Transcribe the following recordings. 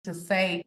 to say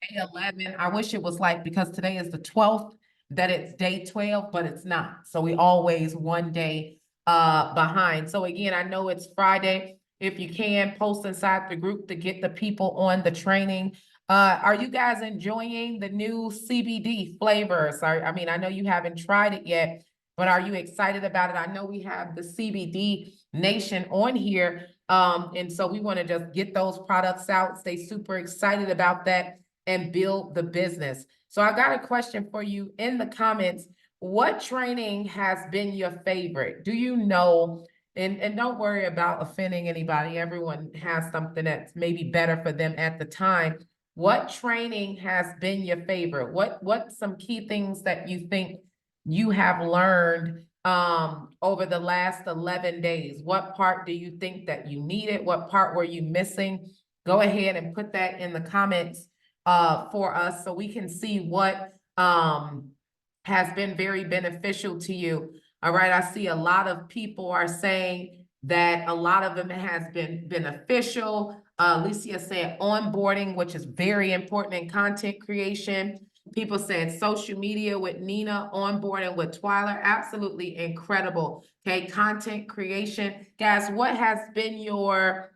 day 11. I wish it was like, because today is the 12th, that it's day 12, but it's not. So we always one day behind. So again, I know it's Friday. If you can, post inside the group to get the people on the training. Are you guys enjoying the new CBD flavors? I mean, I know you haven't tried it yet, but are you excited about it? I know we have the CBD Nation on here. And so we want to just get those products out, stay super excited about that, and build the business. So I got a question for you in the comments. What training has been your favorite? Do you know? And don't worry about offending anybody. Everyone has something that's maybe better for them at the time. What training has been your favorite? What some key things that you think you have learned over the last 11 days? What part do you think that you needed? What part were you missing? Go ahead and put that in the comments for us so we can see what has been very beneficial to you. All right, I see a lot of people are saying that a lot of them has been beneficial. Alicia said onboarding, which is very important in content creation. People said social media with Nina, onboarding with Twyla, absolutely incredible. Okay, content creation. Guys, what has been your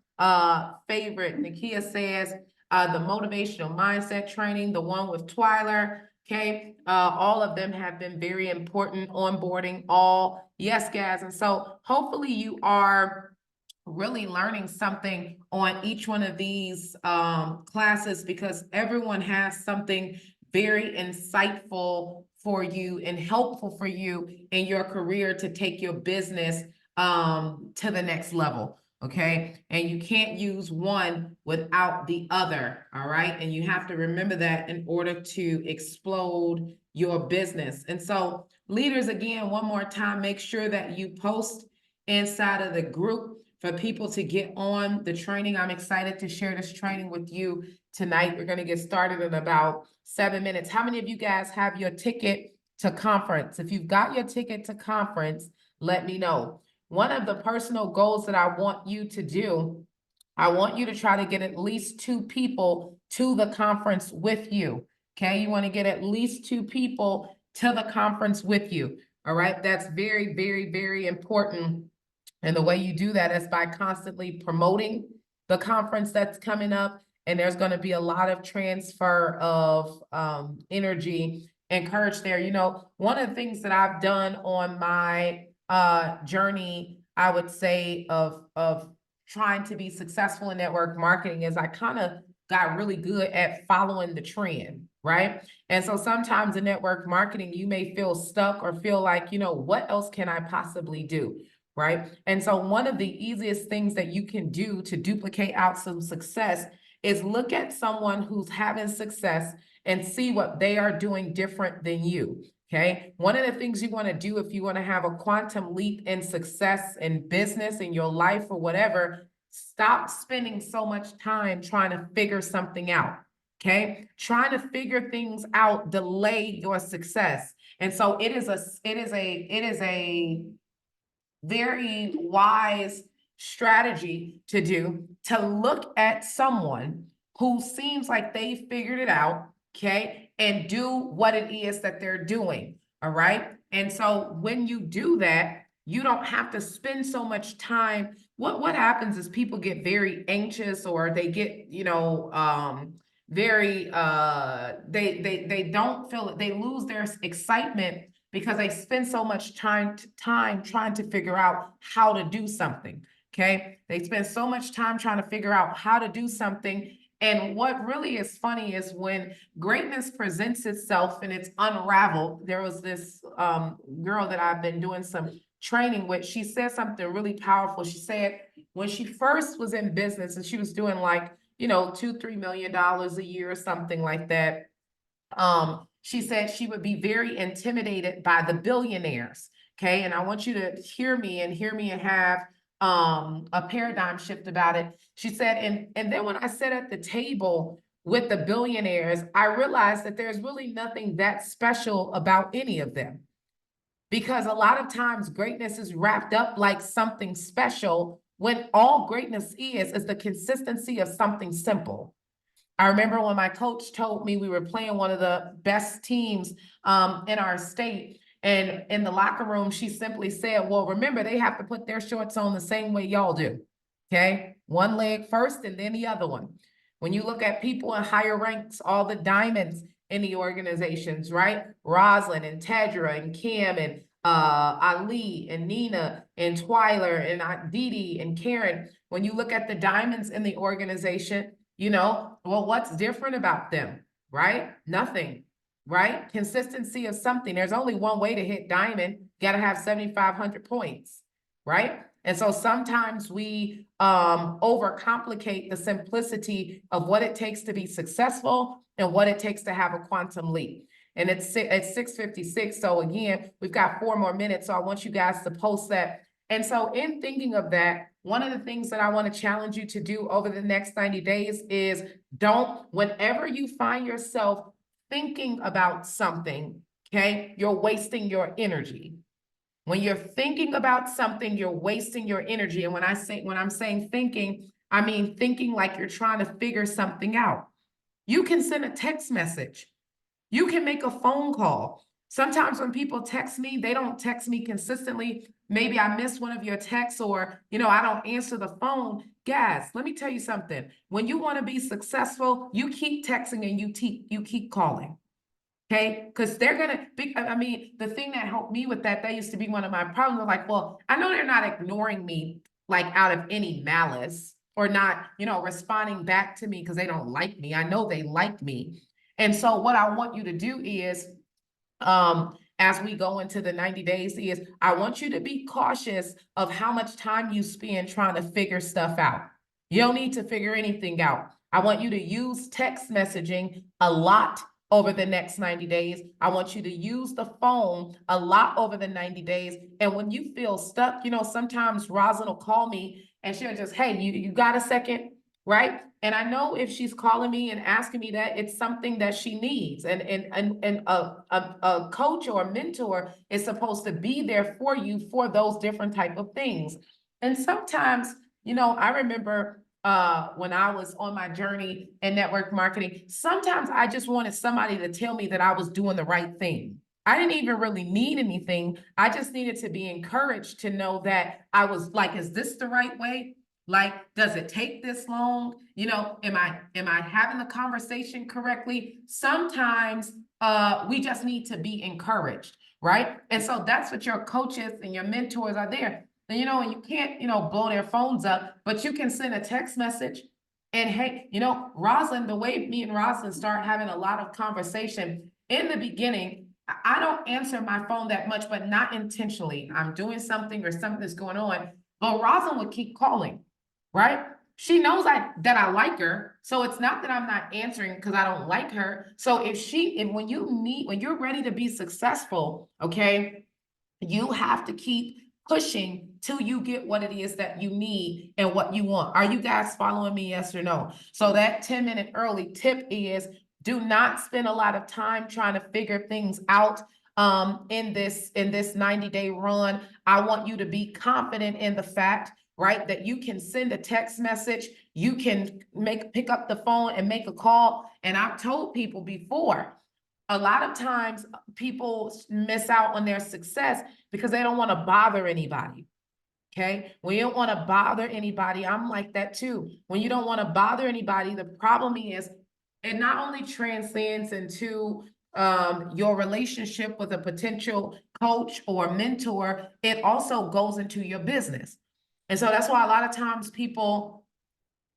favorite? Nakia says the motivational mindset training, the one with Twyla. Okay, all of them have been very important. Onboarding, all. Yes, guys. And so hopefully you are really learning something on each one of these classes, because everyone has something very insightful for you and helpful for you in your career to take your business to the next level. Okay, and you can't use one without the other. All right, and you have to remember that in order to explode your business. And so, leaders, again, one more time, make sure that you post inside of the group for people to get on the training. I'm excited to share this training with you tonight. We're going to get started in about 7 minutes. How many of you guys have your ticket to conference? If you've got your ticket to conference, let me know. One of the personal goals that I want you to do, I want you to try to get at least 2 people to the conference with you. Okay, you want to get at least 2 people to the conference with you. All right, that's very, very, very important. And the way you do that is by constantly promoting the conference that's coming up. And there's going to be a lot of transfer of energy encouraged there. You know, one of the things that I've done on my journey, I would say, of trying to be successful in network marketing is I kind of got really good at following the trend, right? And so sometimes in network marketing, you may feel stuck or feel like, you know, what else can I possibly do? Right? And so one of the easiest things that you can do to duplicate out some success is look at someone who's having success and see what they are doing different than you. Okay. One of the things you want to do if you want to have a quantum leap in success in business, in your life, or whatever, stop spending so much time trying to figure something out. Okay. Trying to figure things out delay your success. And so it is a very wise strategy to do, to look at someone who seems like they figured it out, okay, and do what it is that they're doing. All right. And so when you do that, you don't have to spend so much time. What happens is people get very anxious, or they get, you know, very they don't feel it, they lose their excitement because they spend so much time trying to figure out how to do something. Okay, they spend so much time trying to figure out how to do something. And what really is funny is when greatness presents itself and it's unraveled. There was this girl that I've been doing some training with. She said something really powerful. She said when she first was in business and she was doing like, you know, $2-3 million a year or something like that, she said she would be very intimidated by the billionaires. Okay, and I want you to hear me and have a paradigm shift about it. She said, and then when I sat at the table with the billionaires, I realized that there's really nothing that special about any of them. Because a lot of times greatness is wrapped up like something special, when all greatness is the consistency of something simple. I remember when my coach told me we were playing one of the best teams in our state. And in the locker room, she simply said, well, remember, they have to put their shorts on the same way y'all do. Okay. One leg first and then the other one. When you look at people in higher ranks, all the diamonds in the organizations, right? Rosalind and Tedra and Kim and Ali and Nina and Twyler and Dee and Karen. When you look at the diamonds in the organization, you know, well, what's different about them, right? Nothing, right? Consistency of something. There's only one way to hit diamond. You got to have 7,500 points, right? And so sometimes we overcomplicate the simplicity of what it takes to be successful and what it takes to have a quantum leap. And it's 6:56. So again, we've got 4 more minutes. So I want you guys to post that. And so in thinking of that, one of the things that I want to challenge you to do over the next 90 days is whenever you find yourself thinking about something, okay, you're wasting your energy. When you're thinking about something, you're wasting your energy. And when I'm saying thinking, I mean thinking like you're trying to figure something out. You can send a text message. You can make a phone call. Sometimes when people text me, they don't text me consistently. Maybe I missed one of your texts or, you know, I don't answer the phone. Guys, let me tell you something. When you want to be successful, you keep texting and you keep calling. Okay, because they're gonna be, I mean, the thing that helped me with that used to be one of my problems. Like, well, I know they're not ignoring me like out of any malice or not, you know, responding back to me because they don't like me. I know they like me. And so what I want you to do is, as we go into the 90 days is I want you to be cautious of how much time you spend trying to figure stuff out. You don't need to figure anything out. I want you to use text messaging a lot over the next 90 days. I want you to use the phone a lot over the 90 days. And when you feel stuck, you know, sometimes Rosalind will call me and she'll just, hey, you got a second, right? And I know if she's calling me and asking me that, it's something that she needs. And a coach or a mentor is supposed to be there for you for those different type of things. And sometimes, you know, I remember when I was on my journey in network marketing, sometimes I just wanted somebody to tell me that I was doing the right thing. I didn't even really need anything. I just needed to be encouraged to know that I was like, is this the right way? Like, does it take this long? You know, am I having the conversation correctly? Sometimes we just need to be encouraged, right? And so that's what your coaches and your mentors are there. And, you know, and you can't, you know, blow their phones up, but you can send a text message. And hey, you know, Rosalind, the way me and Rosalind start having a lot of conversation in the beginning, I don't answer my phone that much, but not intentionally. I'm doing something or something's going on, but Rosalind would keep calling, right? She knows that I like her. So it's not that I'm not answering because I don't like her. So when you're ready to be successful, okay, you have to keep pushing till you get what it is that you need and what you want. Are you guys following me? Yes or no? So that 10-minute early tip is do not spend a lot of time trying to figure things out in this 90-day run. I want you to be confident in the fact, right, that you can send a text message, you can pick up the phone and make a call. And I've told people before, a lot of times people miss out on their success because they don't want to bother anybody. Okay. When you don't want to bother anybody, I'm like that too. When you don't want to bother anybody, the problem is it not only transcends into your relationship with a potential coach or mentor, it also goes into your business. And so that's why a lot of times people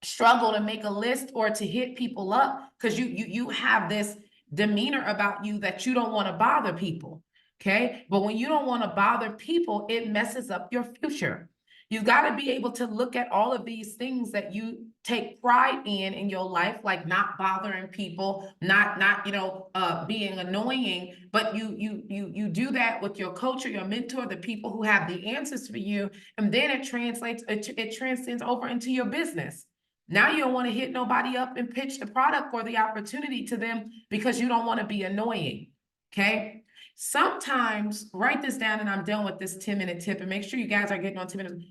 struggle to make a list or to hit people up because you have this demeanor about you that you don't want to bother people. Okay. But when you don't want to bother people, it messes up your future. You've got to be able to look at all of these things that you take pride in your life, like not bothering people, not being annoying, but you do that with your coach or your mentor, the people who have the answers for you, and then it transcends over into your business. Now you don't want to hit nobody up and pitch the product or the opportunity to them because you don't want to be annoying. Okay. Sometimes write this down and I'm done with this 10-minute tip and make sure you guys are getting on 10 minutes.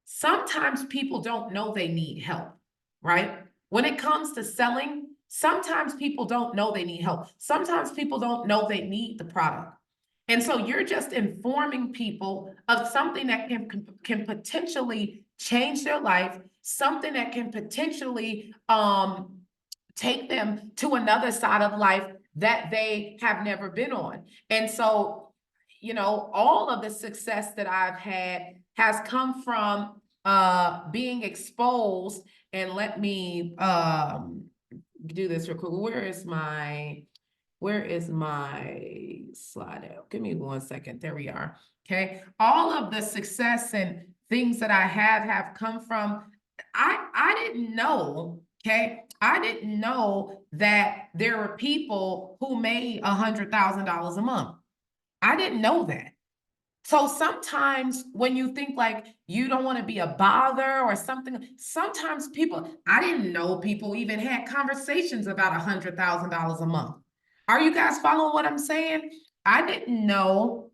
Sometimes people don't know they need help, right? When it comes to selling, sometimes people don't know they need help. Sometimes people don't know they need the product. And so you're just informing people of something that can potentially change their life, something that can potentially take them to another side of life that they have never been on. And so, you know, all of the success that I've had has come from being exposed. And let me do this real quick. Where is my slide out? Give me 1 second. There we are. Okay. All of the success and things that I have come from, I didn't know, okay? I didn't know that there were people who made $100,000 a month. I didn't know that. So sometimes when you think like you don't want to be a bother or something, sometimes people, I didn't know people even had conversations about $100,000 a month. Are you guys following what I'm saying? I didn't know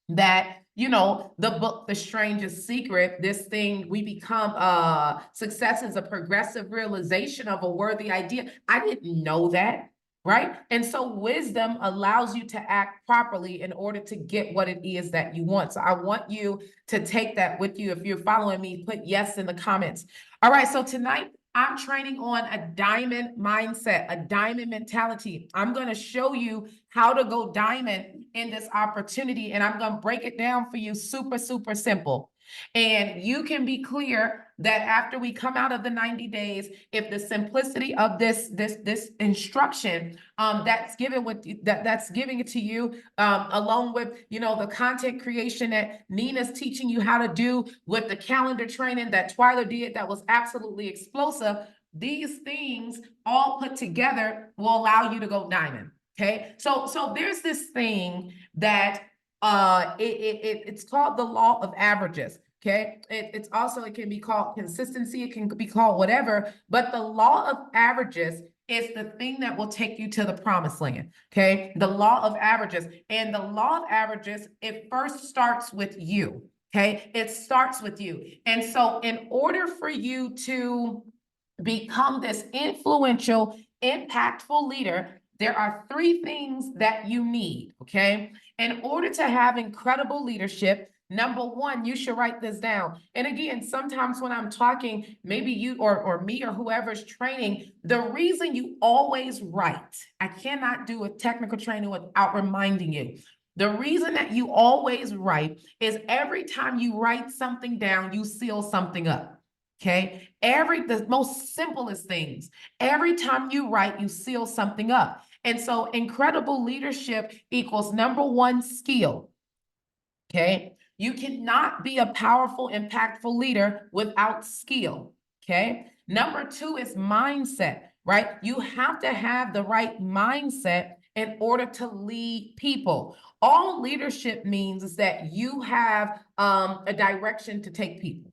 that, you know, the book, The Strangest Secret, this thing, we become, success is a progressive realization of a worthy idea. I didn't know that. Right? And so wisdom allows you to act properly in order to get what it is that you want. So I want you to take that with you. If you're following me, put yes in the comments. All right. So tonight I'm training on a diamond mindset, a diamond mentality. I'm going to show you how to go diamond in this opportunity. And I'm going to break it down for you super, super simple. And you can be clear that after we come out of the 90 days, if the simplicity of this instruction that's given with that's giving it to you, along with, you know, the content creation that Nina's teaching you how to do, with the calendar training that Twyla did that was absolutely explosive, these things all put together will allow you to go diamond. Okay, so there's this thing that it's called the law of averages. Okay, it's also, it can be called consistency, it can be called whatever, but the law of averages is the thing that will take you to the promised land. Okay, the law of averages. And the law of averages, it first starts with you. Okay, it starts with you. And so in order for you to become this influential, impactful leader, there are 3 things that you need. Okay, in order to have incredible leadership, number 1, you should write this down. And again, sometimes when I'm talking, maybe you or me or whoever's training, the reason you always write, I cannot do a technical training without reminding you. The reason that you always write is every time you write something down, you seal something up. Okay, the most simplest things, every time you write, you seal something up. And so incredible leadership equals number 1, skill. Okay, you cannot be a powerful, impactful leader without skill. Okay, number 2 is mindset, right? You have to have the right mindset in order to lead people. All leadership means is that you have a direction to take people.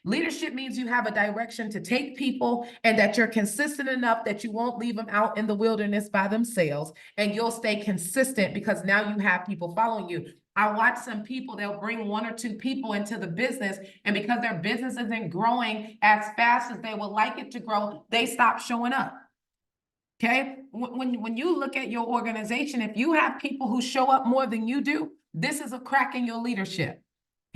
Leadership means you have a direction to take people, and that you're consistent enough that you won't leave them out in the wilderness by themselves, and you'll stay consistent because now you have people following you. I watch some people, they'll bring 1 or 2 people into the business, and because their business isn't growing as fast as they would like it to grow, they stop showing up. Okay, when you look at your organization, if you have people who show up more than you do, this is a crack in your leadership.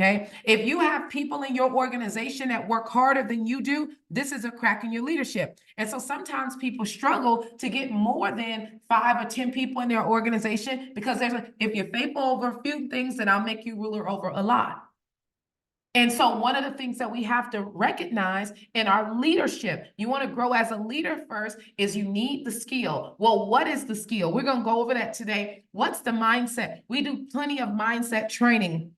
Okay, if you have people in your organization that work harder than you do, this is a crack in your leadership. And so sometimes people struggle to get more than 5 or 10 people in their organization because if you're faithful over a few things, then I'll make you ruler over a lot. And so one of the things that we have to recognize in our leadership, you want to grow as a leader first, is you need the skill. Well, what is the skill? We're going to go over that today. What's the mindset? We do plenty of mindset training.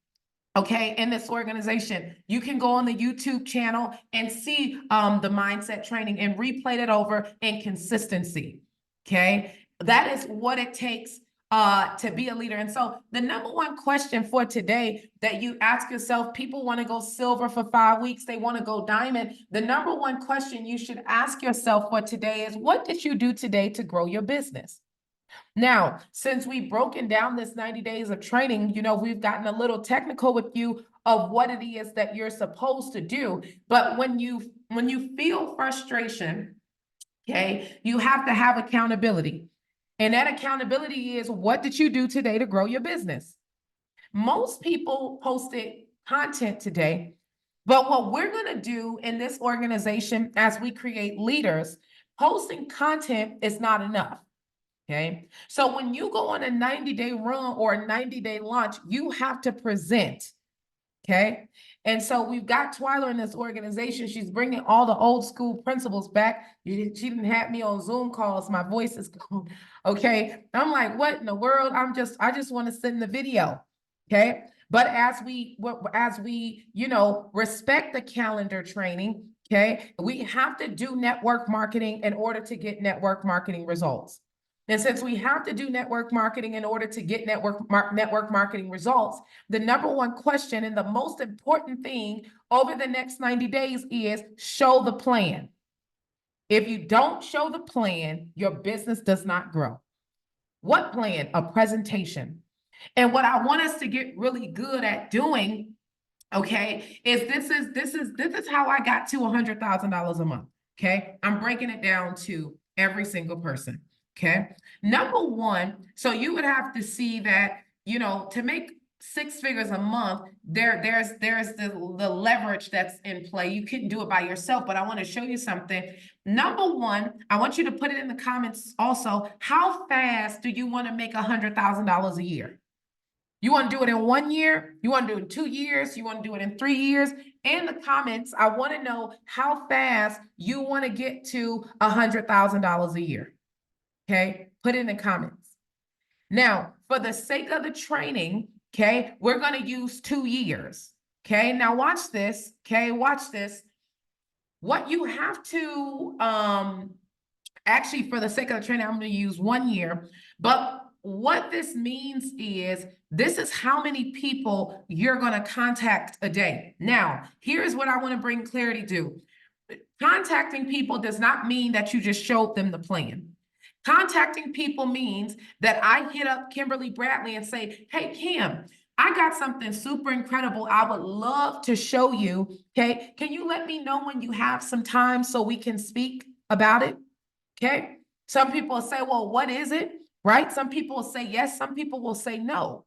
Okay, in this organization, you can go on the YouTube channel and see the mindset training and replay it over in consistency. Okay, that is what it takes to be a leader. And so the number 1 question for today that you ask yourself, people want to go silver for 5 weeks, they want to go diamond. The number 1 question you should ask yourself for today is, what did you do today to grow your business? Now, since we've broken down this 90 days of training, you know, we've gotten a little technical with you of what it is that you're supposed to do. But when you feel frustration, Okay, you have to have accountability. And that accountability is, what did you do today to grow your business? Most people posted content today, but what we're going to do in this organization as we create leaders, posting content is not enough. Okay. So when you go on a 90-day run or a 90-day launch, you have to present. Okay. And so we've got Twyla in this organization. She's bringing all the old school principles back. She didn't have me on Zoom calls. My voice is gone. Okay. I'm like, what in the world? I just want to send the video. Okay. But as we, respect the calendar training, okay, we have to do network marketing in order to get network marketing results. And since we have to do network marketing in order to get network marketing results, the number one question and the most important thing over the next 90 days is show the plan. If you don't show the plan, your business does not grow. What plan? A presentation. And what I want us to get really good at doing, okay, is this is how I got to $100,000 a month. Okay, I'm breaking it down to every single person. Okay, number one, so you would have to see that, to make 6 figures a month, there's the leverage that's in play. You couldn't do it by yourself, but I want to show you something. Number one, I want you to put it in the comments also. How fast do you want to make $100,000 a year? You want to do it in 1 year? You want to do it in 2 years? You want to do it in 3 years? In the comments, I want to know how fast you want to get to $100,000 a year. Okay, put it in the comments. Now, for the sake of the training, okay, we're going to use 2 years. Okay, now watch this. Okay, watch this. What you have to, actually, for the sake of the training, I'm going to use 1 year. But what this means is, this is how many people you're going to contact a day. Now, here's what I want to bring clarity to. Contacting people does not mean that you just showed them the plan. Contacting people means that I hit up Kimberly Bradley and say, hey, Kim, I got something super incredible I would love to show you. Okay, can you let me know when you have some time so we can speak about it? Okay, some people will say, well, what is it? Right? Some people will say yes, some people will say no.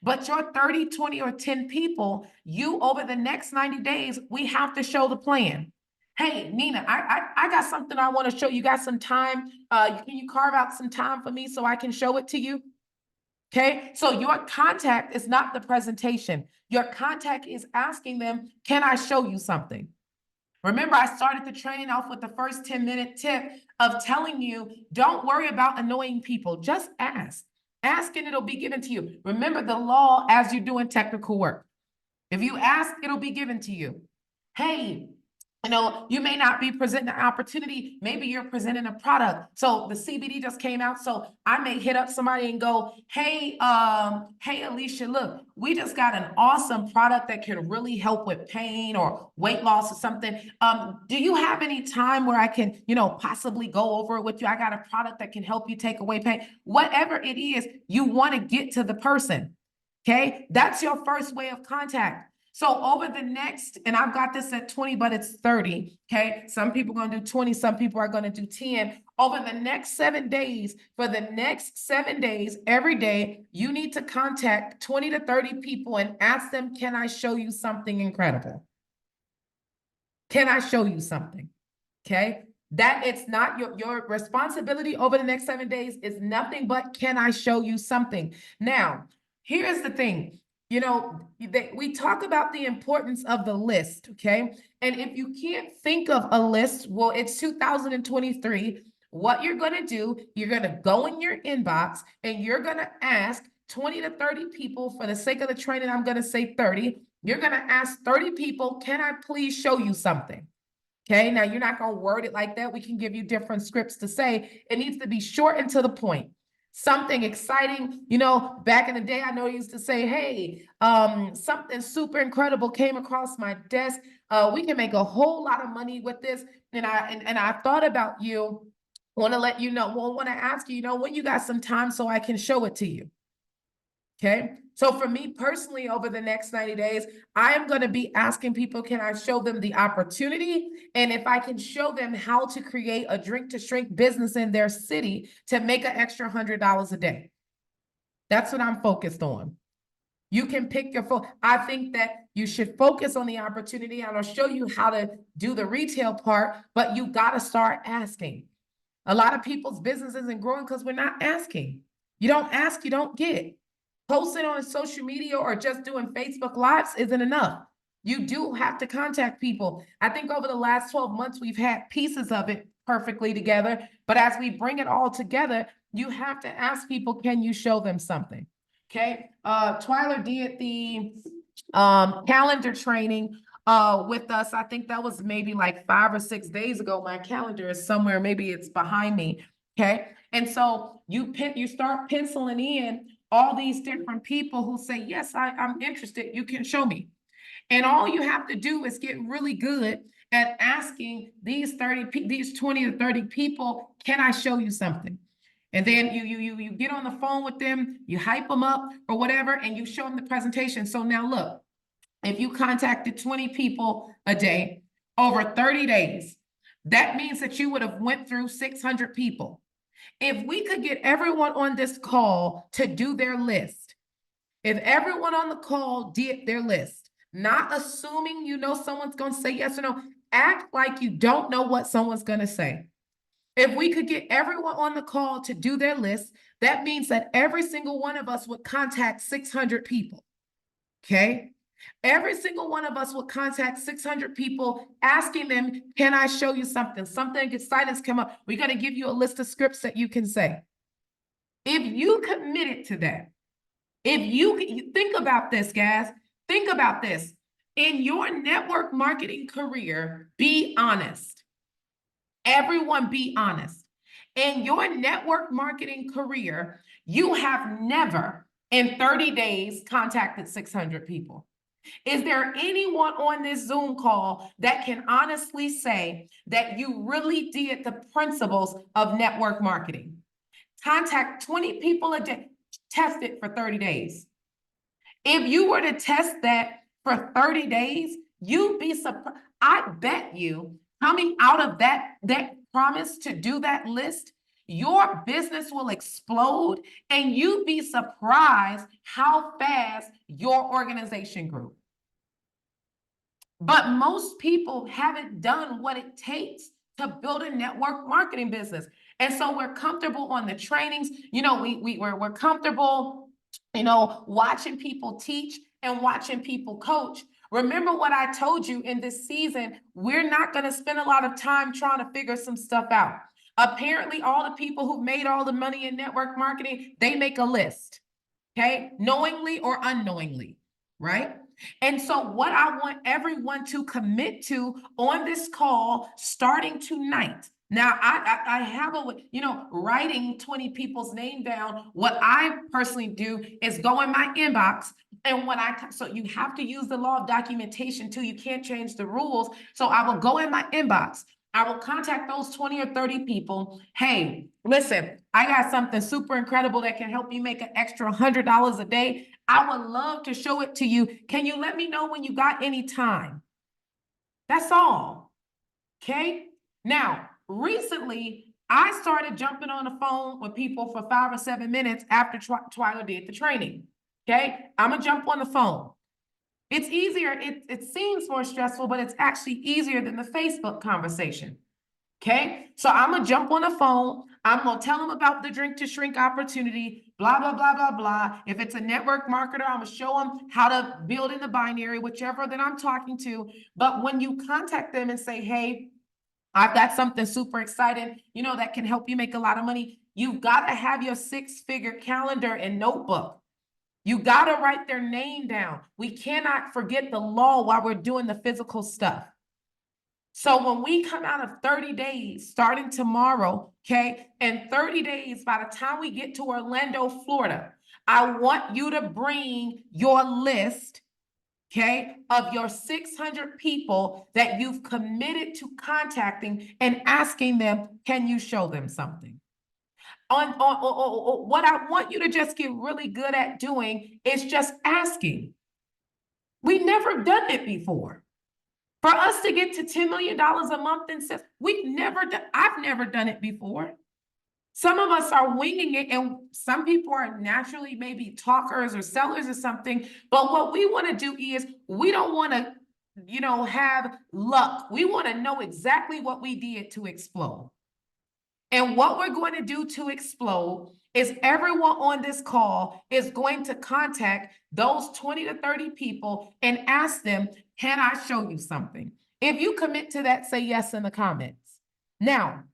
But your 30, 20, or 10 people, you over the next 90 days, we have to show the plan. Hey, Nina, I got something I want to show you. Got some time? Can you carve out some time for me so I can show it to you? Okay, so your contact is not the presentation. Your contact is asking them, can I show you something? Remember, I started the training off with the first 10-minute tip of telling you, don't worry about annoying people. Just ask. Ask and it'll be given to you. Remember the law as you're doing technical work. If you ask, it'll be given to you. Hey, you may not be presenting an opportunity. Maybe you're presenting a product. So the CBD just came out. So I may hit up somebody and go, hey, Alicia, look, we just got an awesome product that can really help with pain or weight loss or something. Do you have any time where I can, possibly go over it with you? I got a product that can help you take away pain. Whatever it is, you want to get to the person. Okay, that's your first way of contact. So over the next, and I've got this at 20, but it's 30. Okay, some people are going to do 20, some people are going to do 10. Over the next 7 days, for the next 7 days, every day, you need to contact 20 to 30 people and ask them, can I show you something incredible? Can I show you something? Okay, that it's not your responsibility over the next 7 days is nothing but, can I show you something? Now, here's the thing. We talk about the importance of the list, okay? And if you can't think of a list, well, it's 2023. What you're going to do, you're going to go in your inbox and you're going to ask 20 to 30 people. For the sake of the training, I'm going to say 30. You're going to ask 30 people, can I please show you something? Okay, now you're not going to word it like that. We can give you different scripts to say. It needs to be short and to the point. Something exciting. Back in the day, I know I used to say, hey, something super incredible came across my desk. We can make a whole lot of money with this. And I thought about you. Want to let you know, want to ask you, when you got some time so I can show it to you. Okay. So for me personally, over the next 90 days, I am going to be asking people, can I show them the opportunity? And if I can show them how to create a drink to shrink business in their city to make an extra $100 a day. That's what I'm focused on. You can pick your phone. I think that you should focus on the opportunity. And I'll show you how to do the retail part, but you got to start asking. A lot of people's business isn't growing because we're not asking. You don't ask, you don't get. Posting on social media or just doing Facebook Lives isn't enough. You do have to contact people. I think over the last 12 months, we've had pieces of it perfectly together. But as we bring it all together, you have to ask people, can you show them something? Okay. Twyler did the calendar training with us. I think that was maybe like 5 or 6 days ago. My calendar is somewhere, maybe it's behind me. Okay. And so you start penciling in all these different people who say, yes, I'm interested. You can show me. And all you have to do is get really good at asking these 20 to 30 people, can I show you something? And then you get on the phone with them, you hype them up or whatever, and you show them the presentation. So now look, if you contacted 20 people a day over 30 days, that means that you would have went through 600 people. If we could get everyone on this call to do their list, if everyone on the call did their list, not assuming you know someone's going to say yes or no, act like you don't know what someone's going to say. If we could get everyone on the call to do their list, that means that every single one of us would contact 600 people. Okay. Every single one of us would contact 600 people asking them, can I show you something? Something exciting's come up. We're going to give you a list of scripts that you can say. If you committed to that, if you think about this, guys, think about this. In your network marketing career, be honest. Everyone be honest. In your network marketing career, you have never in 30 days contacted 600 people. Is there anyone on this Zoom call that can honestly say that you really did the principles of network marketing? Contact 20 people a day, test it for 30 days. If you were to test that for 30 days, you'd be surprised. I bet you coming out of that promise to do that list, your business will explode and you'd be surprised how fast your organization grew. But most people haven't done what it takes to build a network marketing business. And so we're comfortable on the trainings. You know, we're comfortable, you know, watching people teach and watching people coach. Remember what I told you in this season, we're not going to spend a lot of time trying to figure some stuff out. Apparently, all the people who made all the money in network marketing, they make a list, okay, knowingly or unknowingly, right? And so what I want everyone to commit to on this call starting tonight. Now, I have writing 20 people's name down. What I personally do is go in my inbox. And so you have to use the law of documentation too. You can't change the rules. So I will go in my inbox. I will contact those 20 or 30 people. Hey, listen, I got something super incredible that can help you make an extra $100 a day. I would love to show it to you. Can you let me know when you got any time? That's all. Okay. Now, recently, I started jumping on the phone with people for 5 or 7 minutes after Twyla did the training. Okay. I'm going to jump on the phone. It's easier. It seems more stressful, but it's actually easier than the Facebook conversation. Okay, so I'm going to jump on the phone. I'm going to tell them about the drink to shrink opportunity, blah, blah, blah, blah, blah. If it's a network marketer, I'm going to show them how to build in the binary, whichever that I'm talking to. But when you contact them and say, hey, I've got something super exciting, you know, that can help you make a lot of money, you've got to have your 6-figure calendar and notebook. You got to write their name down. We cannot forget the law while we're doing the physical stuff. So when we come out of 30 days, starting tomorrow, okay, and 30 days, by the time we get to Orlando, Florida, I want you to bring your list, okay, of your 600 people that you've committed to contacting and asking them, can you show them something? What I want you to just get really good at doing is just asking. We've never done it before. For us to get to $10 million a month in sales, I've never done it before. Some of us are winging it, and some people are naturally maybe talkers or sellers or something. But what we want to do is we don't want to, have luck. We want to know exactly what we did to explode. And what we're going to do to explode is everyone on this call is going to contact those 20 to 30 people and ask them, can I show you something? If you commit to that, say yes in the comments. Now,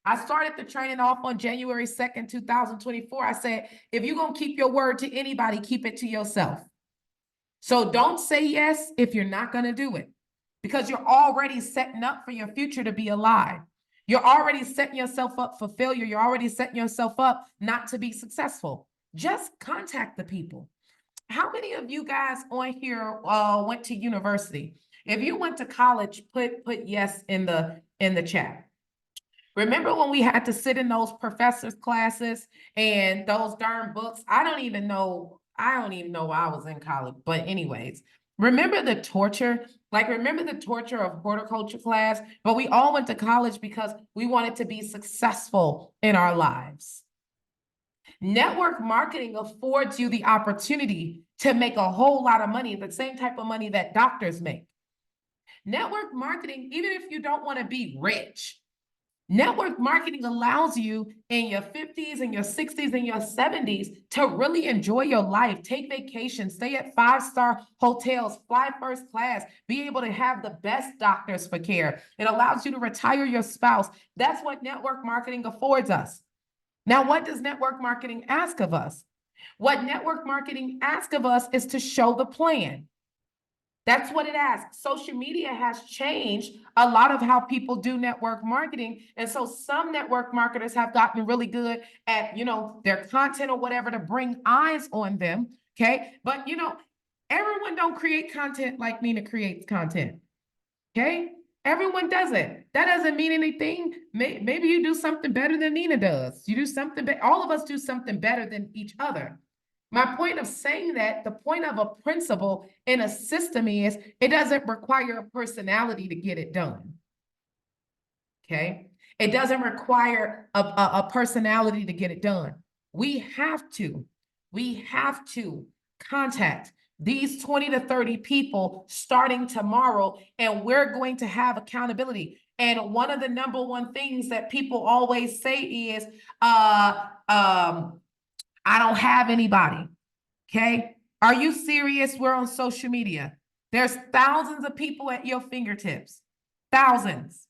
I started the training off on January 2nd, 2024. I said, if you're going to keep your word to anybody, keep it to yourself. So don't say yes if you're not going to do it, because you're already setting up for your future to be alive. You're already setting yourself up for failure. You're already setting yourself up not to be successful. Just contact the people. How many of you guys on here went to university? If you went to college, put yes in the chat. Remember when we had to sit in those professors' classes and those darn books? I don't even know why I was in college. But anyways, remember the torture? Like, remember the torture of horticulture class? But we all went to college because we wanted to be successful in our lives. Network marketing affords you the opportunity to make a whole lot of money, the same type of money that doctors make. Network marketing, even if you don't want to be rich, network marketing allows you in your 50s and your 60s and your 70s to really enjoy your life, take vacations, stay at 5-star hotels, fly first class, be able to have the best doctors for care. It allows you to retire your spouse. That's what network marketing affords us. Now, what does network marketing ask of us? What network marketing asks of us is to show the plan. That's what it asks. Social media has changed a lot of how people do network marketing. And so some network marketers have gotten really good at, their content or whatever to bring eyes on them. Okay. But, everyone don't create content like Nina creates content. Okay. Everyone doesn't. That doesn't mean anything. Maybe you do something better than Nina does. You do something, all of us do something better than each other. My point of saying that, the point of a principle in a system is it doesn't require a personality to get it done. Okay? It doesn't require a personality to get it done. We have to contact these 20 to 30 people starting tomorrow, and we're going to have accountability. And one of the number one things that people always say is, I don't have anybody. Okay. Are you serious? We're on social media. There's thousands of people at your fingertips. Thousands.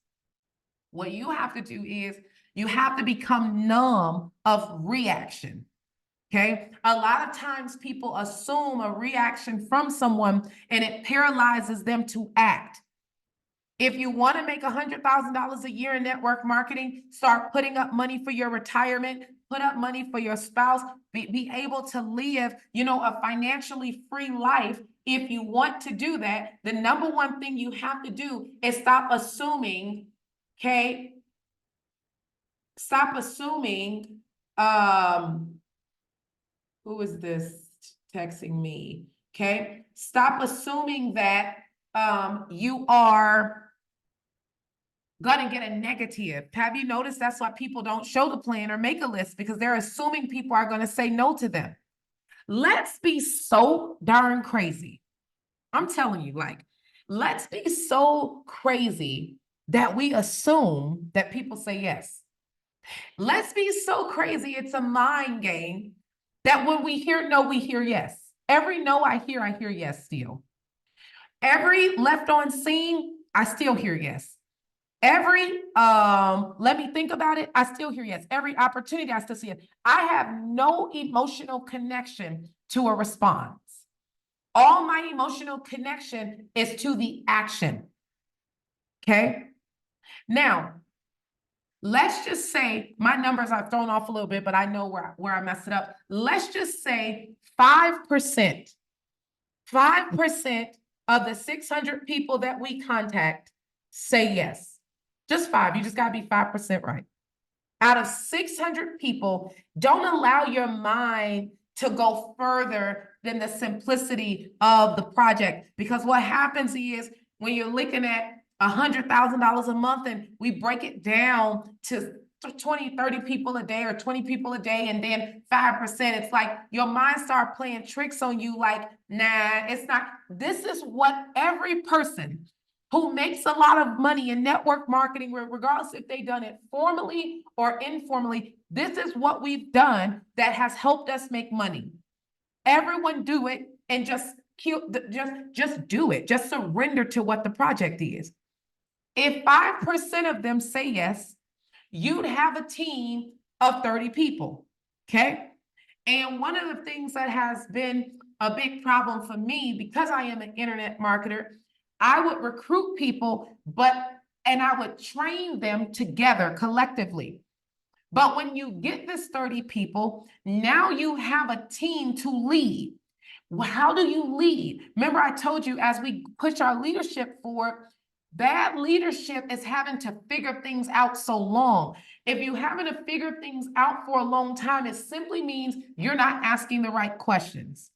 What you have to do is you have to become numb of reaction. Okay. A lot of times people assume a reaction from someone and it paralyzes them to act. If you want to make $100,000 a year in network marketing, start putting up money for your retirement, put up money for your spouse, be able to live, a financially free life. If you want to do that, the number one thing you have to do is stop assuming, okay? Stop assuming, who is this texting me? Okay. Stop assuming that you are going to get a negative. Have you noticed that's why people don't show the plan or make a list, because they're assuming people are going to say no to them. Let's be so darn crazy. I'm telling you, let's be so crazy that we assume that people say yes. Let's be so crazy, it's a mind game, that when we hear no, we hear yes. Every no I hear yes still. Every left on scene, I still hear yes. Every, let me think about it, I still hear yes. Every opportunity, I still see it. I have no emotional connection to a response. All my emotional connection is to the action. Okay? Now, let's just say my numbers are thrown off a little bit, but I know where I messed it up. Let's just say 5% of the 600 people that we contact say yes. Just 5. You just got to be 5% right. Out of 600 people, don't allow your mind to go further than the simplicity of the project. Because what happens is when you're looking at $100,000 a month and we break it down to 20, 30 people a day or 20 people a day, and then 5%, it's like your mind start playing tricks on you like, nah, it's not. This is what every person who makes a lot of money in network marketing, regardless if they've done it formally or informally, this is what we've done that has helped us make money. Everyone do it and just do it. Just surrender to what the project is. If 5% of them say yes, you'd have a team of 30 people, okay? And one of the things that has been a big problem for me, because I am an internet marketer, I would recruit people, and I would train them together collectively. But when you get this 30 people, now you have a team to lead. How do you lead? Remember, I told you as we push our leadership forward, bad leadership is having to figure things out so long. If you're having to figure things out for a long time, it simply means you're not asking the right questions.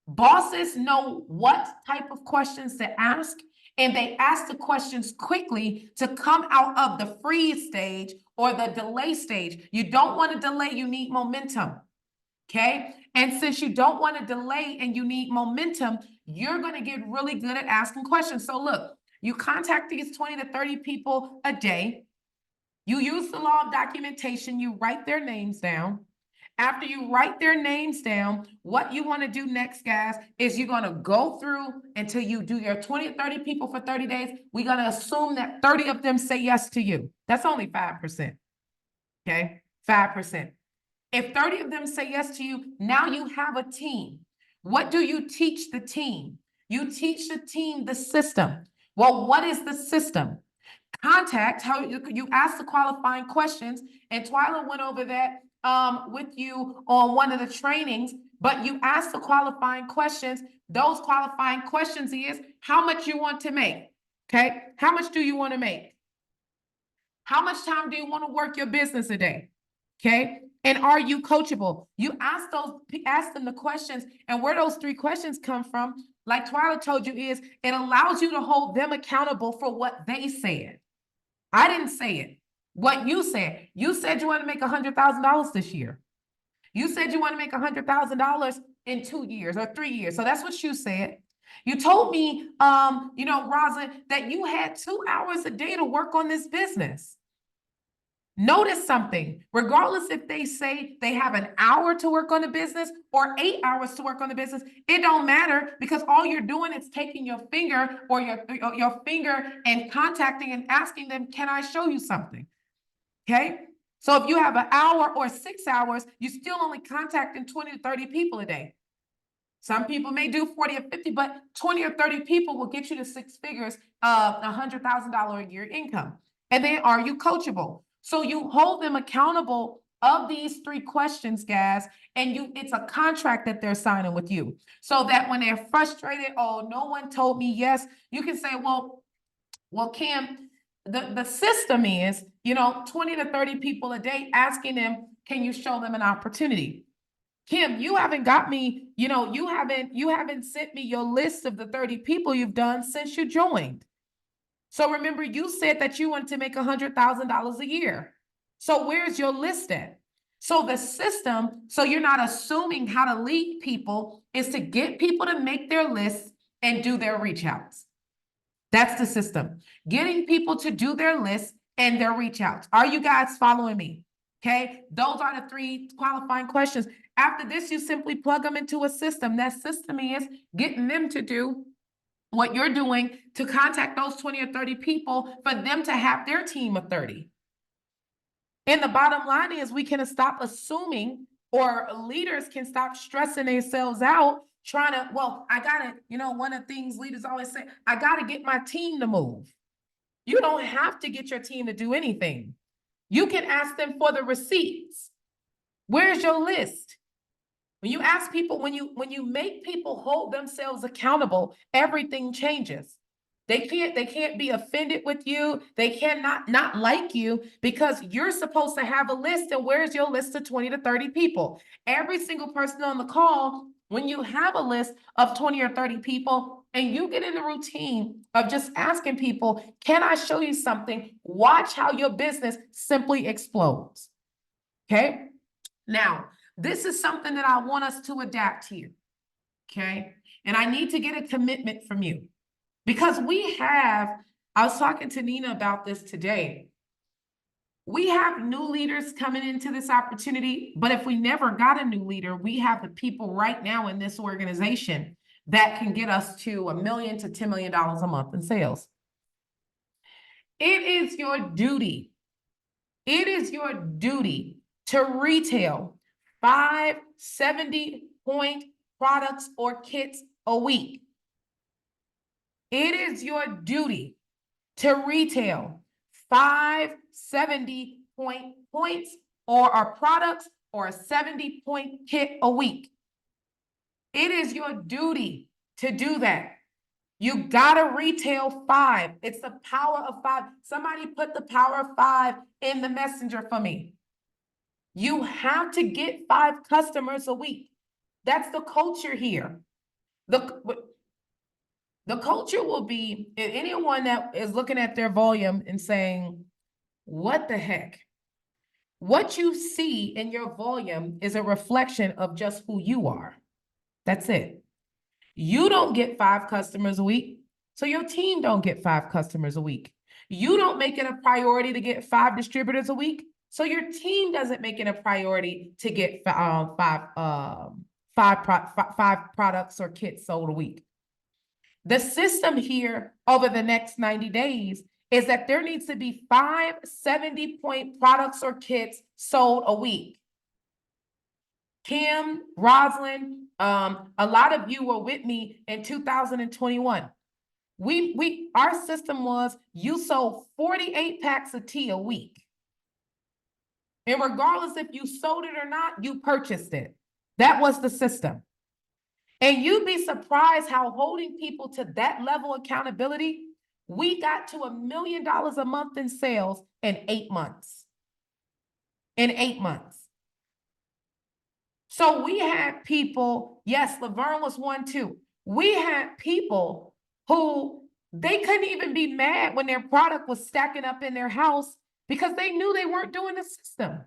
Bosses know what type of questions to ask, and they ask the questions quickly to come out of the freeze stage or the delay stage. You don't want to delay, you need momentum. Okay. And since you don't want to delay and you need momentum, you're going to get really good at asking questions. So look, you contact these 20 to 30 people a day. You use the law of documentation. You write their names down. After you write their names down, what you want to do next, guys, is you're going to go through until you do your 20 to 30 people for 30 days. We're going to assume that 30 of them say yes to you. That's only 5%. Okay. 5%. If 30 of them say yes to you, now you have a team. What do you teach the team? You teach the team the system. Well, what is the system? Contact, how you ask the qualifying questions, and Twyla went over that with you on one of the trainings, but you ask the qualifying questions. Those qualifying questions is how much you want to make, okay? How much do you want to make? How much time do you want to work your business a day, okay? And are you coachable? You ask them the questions, and where those 3 questions come from, like Twyla told you, is it allows you to hold them accountable for what they said. I didn't say it. What you said. You said you want to make $100,000 this year. You said you want to make $100,000 in 2 years or 3 years. So that's what you said. You told me, Rosa, that you had 2 hours a day to work on this business. Notice something, regardless if they say they have an hour to work on the business or 8 hours to work on the business, it don't matter, because all you're doing is taking your finger or your finger and contacting and asking them, can I show you something? Okay. So if you have an hour or 6 hours, you're still only contacting 20 to 30 people a day. Some people may do 40 or 50, but 20 or 30 people will get you to 6 figures of $100,000 a year income. And then, are you coachable? So you hold them accountable of these 3 questions, guys, and it's a contract that they're signing with you. So that when they're frustrated, oh, no one told me yes, you can say, well, Kim, the system is, 20 to 30 people a day, asking them, can you show them an opportunity? Kim, you haven't got me, you haven't sent me your list of the 30 people you've done since you joined. So remember, you said that you wanted to make $100,000 a year. So where's your list at? So the system, so you're not assuming how to lead people, is to get people to make their lists and do their reach outs. That's the system. Getting people to do their lists and their reach outs. Are you guys following me? Okay, those are the 3 qualifying questions. After this, you simply plug them into a system. That system is getting them to do what you're doing, to contact those 20 or 30 people for them to have their team of 30. And the bottom line is, we can stop assuming, or leaders can stop stressing themselves out trying to, I gotta, one of the things leaders always say, I gotta get my team to move. You don't have to get your team to do anything. You can ask them for the receipts. Where's your list? When you ask people, when you make people hold themselves accountable, everything changes. They can't be offended with you. They cannot not like you because you're supposed to have a list. And where's your list of 20 to 30 people? Every single person on the call, when you have a list of 20 or 30 people and you get in the routine of just asking people, can I show you something? Watch how your business simply explodes. Okay. Now, this is something that I want us to adapt here. Okay. And I need to get a commitment from you. Because I was talking to Nina about this today. We have new leaders coming into this opportunity, but if we never got a new leader, we have the people right now in this organization that can get us to $1 million to $10 million a month in sales. It is your duty. It is your duty to retail 5 70-point products or kits a week. It is your duty to retail 5 70-point points or products or a 70-point kit a week. It is your duty to do that. You gotta retail 5. It's the power of 5. Somebody put the power of 5 in the messenger for me. You have to get 5 customers a week. That's the culture here. The culture will be anyone that is looking at their volume and saying, what the heck? What you see in your volume is a reflection of just who you are. That's it. You don't get 5 customers a week, so your team don't get 5 customers a week. You don't make it a priority to get 5 distributors a week, so your team doesn't make it a priority to get 5 products or kits sold a week. The system here over the next 90 days is that there needs to be 5 70-point products or kits sold a week. Kim, Rosalind, a lot of you were with me in 2021. Our system was you sold 48 packs of tea a week. And regardless if you sold it or not, you purchased it. That was the system. And you'd be surprised how holding people to that level of accountability, we got to $1 million a month in sales in 8 months. In 8 months. So we had people, yes, Laverne was one too. We had people who they couldn't even be mad when their product was stacking up in their house because they knew they weren't doing the system.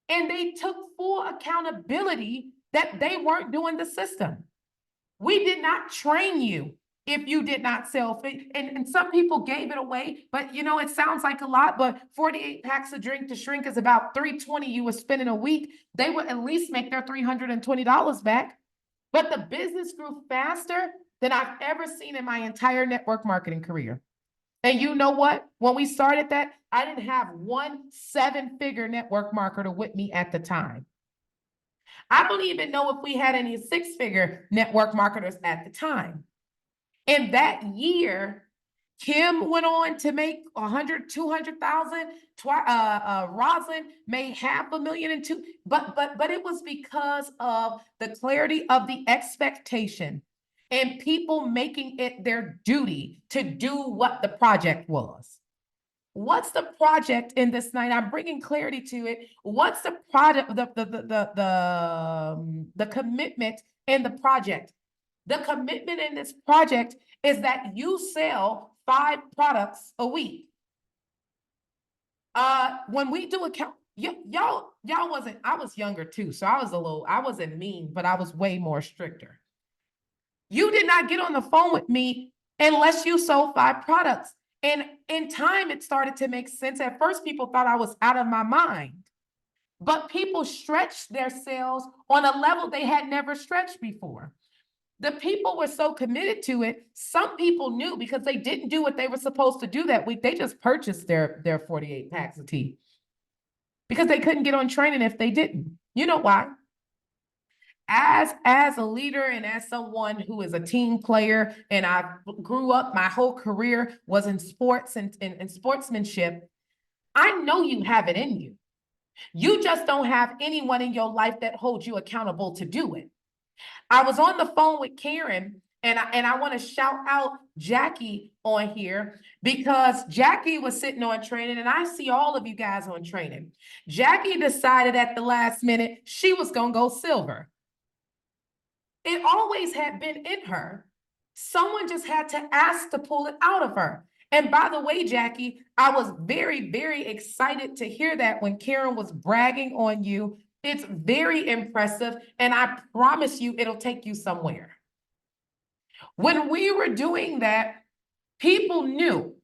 And they took full accountability that they weren't doing the system. We did not train you if you did not sell. And some people gave it away, but you know, it sounds like a lot, but 48 packs of drink to shrink is about $320 you were spending a week. They would at least make their $320 back. But the business grew faster than I've ever seen in my entire network marketing career. And you know what? When we started that, I didn't have one 7-figure network marketer with me at the time. I don't even know if we had any 6-figure network marketers at the time. And that year, Kim went on to make 100, 200,000. Rosalind made $500,000 and two. But it was because of the clarity of the expectation and people making it their duty to do what the project was. What's the project in this night? I'm bringing clarity to it. What's the project, the commitment in the project? The commitment in this project is that you sell 5 products a week. When we do account, y'all wasn't, I was younger too, so I wasn't mean, but I was way more stricter. You did not get on the phone with me unless you sold 5 products. And in time, it started to make sense. At first, people thought I was out of my mind, but people stretched their sales on a level they had never stretched before. The people were so committed to it. Some people knew because they didn't do what they were supposed to do that week. They just purchased their 48 packs of tea because they couldn't get on training if they didn't. You know why? As a leader and as someone who is a team player, and I grew up, my whole career was in sports and sportsmanship, I know you have it in you. You just don't have anyone in your life that holds you accountable to do it. I was on the phone with Karen And I want to shout out Jackie on here because Jackie was sitting on training, and I see all of you guys on training. Jackie decided at the last minute she was going to go silver. It always had been in her. Someone just had to ask to pull it out of her. And by the way, Jackie, I was very, very excited to hear that when Karen was bragging on you. It's very impressive, and I promise you it'll take you somewhere. When we were doing that, people knew.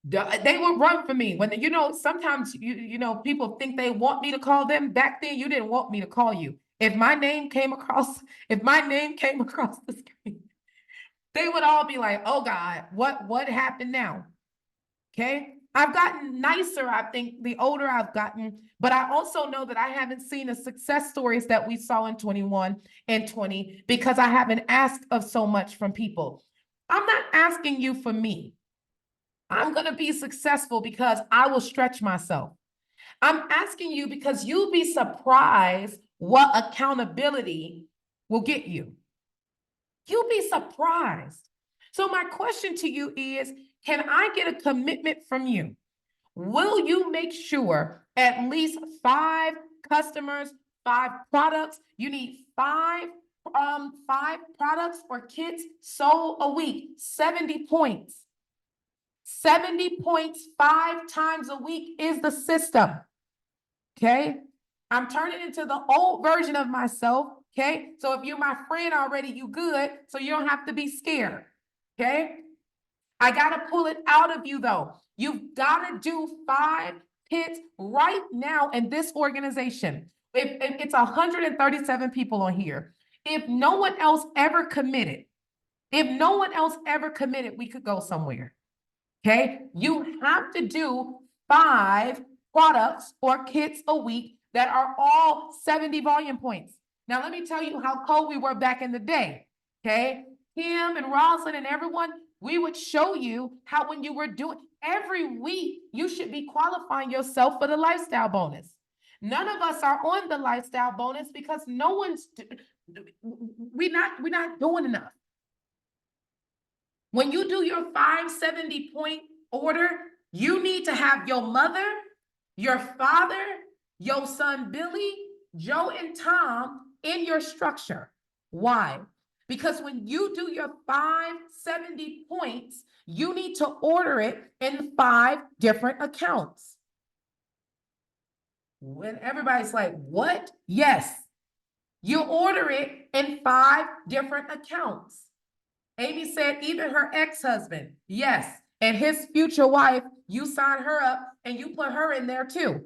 They would run for me. When, sometimes, people think they want me to call them. Back then, you didn't want me to call you. If my name came across the screen, they would all be like, oh God, what happened now? Okay. I've gotten nicer, I think, the older I've gotten, but I also know that I haven't seen the success stories that we saw in 21 and 20 because I haven't asked of so much from people. I'm not asking you for me. I'm going to be successful because I will stretch myself. I'm asking you because you'll be surprised what accountability will get you. You'll be surprised. So my question to you is, can I get a commitment from you? Will you make sure at least 5 customers, 5 products, you need 5 products or kits sold a week, 70 points. 70 points 5 times a week is the system. Okay. I'm turning into the old version of myself. Okay. So if you're my friend already, you good. So you don't have to be scared. Okay. I got to pull it out of you though. You've got to do 5 hits right now in this organization. If it's 137 people on here, if no one else ever committed, we could go somewhere. Okay. You have to do 5 products or kits a week that are all 70 volume points. Now, let me tell you how cold we were back in the day. Okay. Kim and Rosalind and everyone, we would show you how when you were doing every week, you should be qualifying yourself for the lifestyle bonus. None of us are on the lifestyle bonus because we're not doing enough. When you do your 570 point order, you need to have your mother, your father, your son Billy, Joe, and Tom in your structure. Why? Because when you do your 570 points, you need to order it in 5 different accounts. When everybody's like, what? Yes, you order it in 5 different accounts. Amy said even her ex-husband, yes, and his future wife, you sign her up and you put her in there too.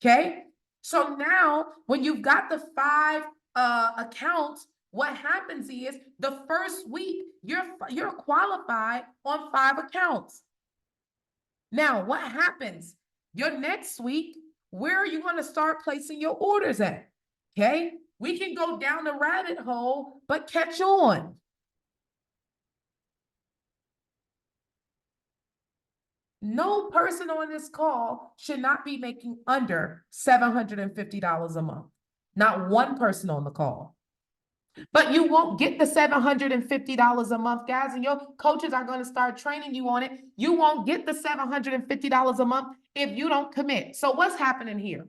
Okay. So now when you've got the 5 accounts, what happens is the first week you're qualified on 5 accounts. Now, what happens? Your next week, where are you going to start placing your orders at? Okay. We can go down the rabbit hole, but catch on. No person on this call should not be making under $750 a month. Not one person on the call. But you won't get the $750 a month, guys, and your coaches are going to start training you on it. You won't get the $750 a month if you don't commit. So what's happening here?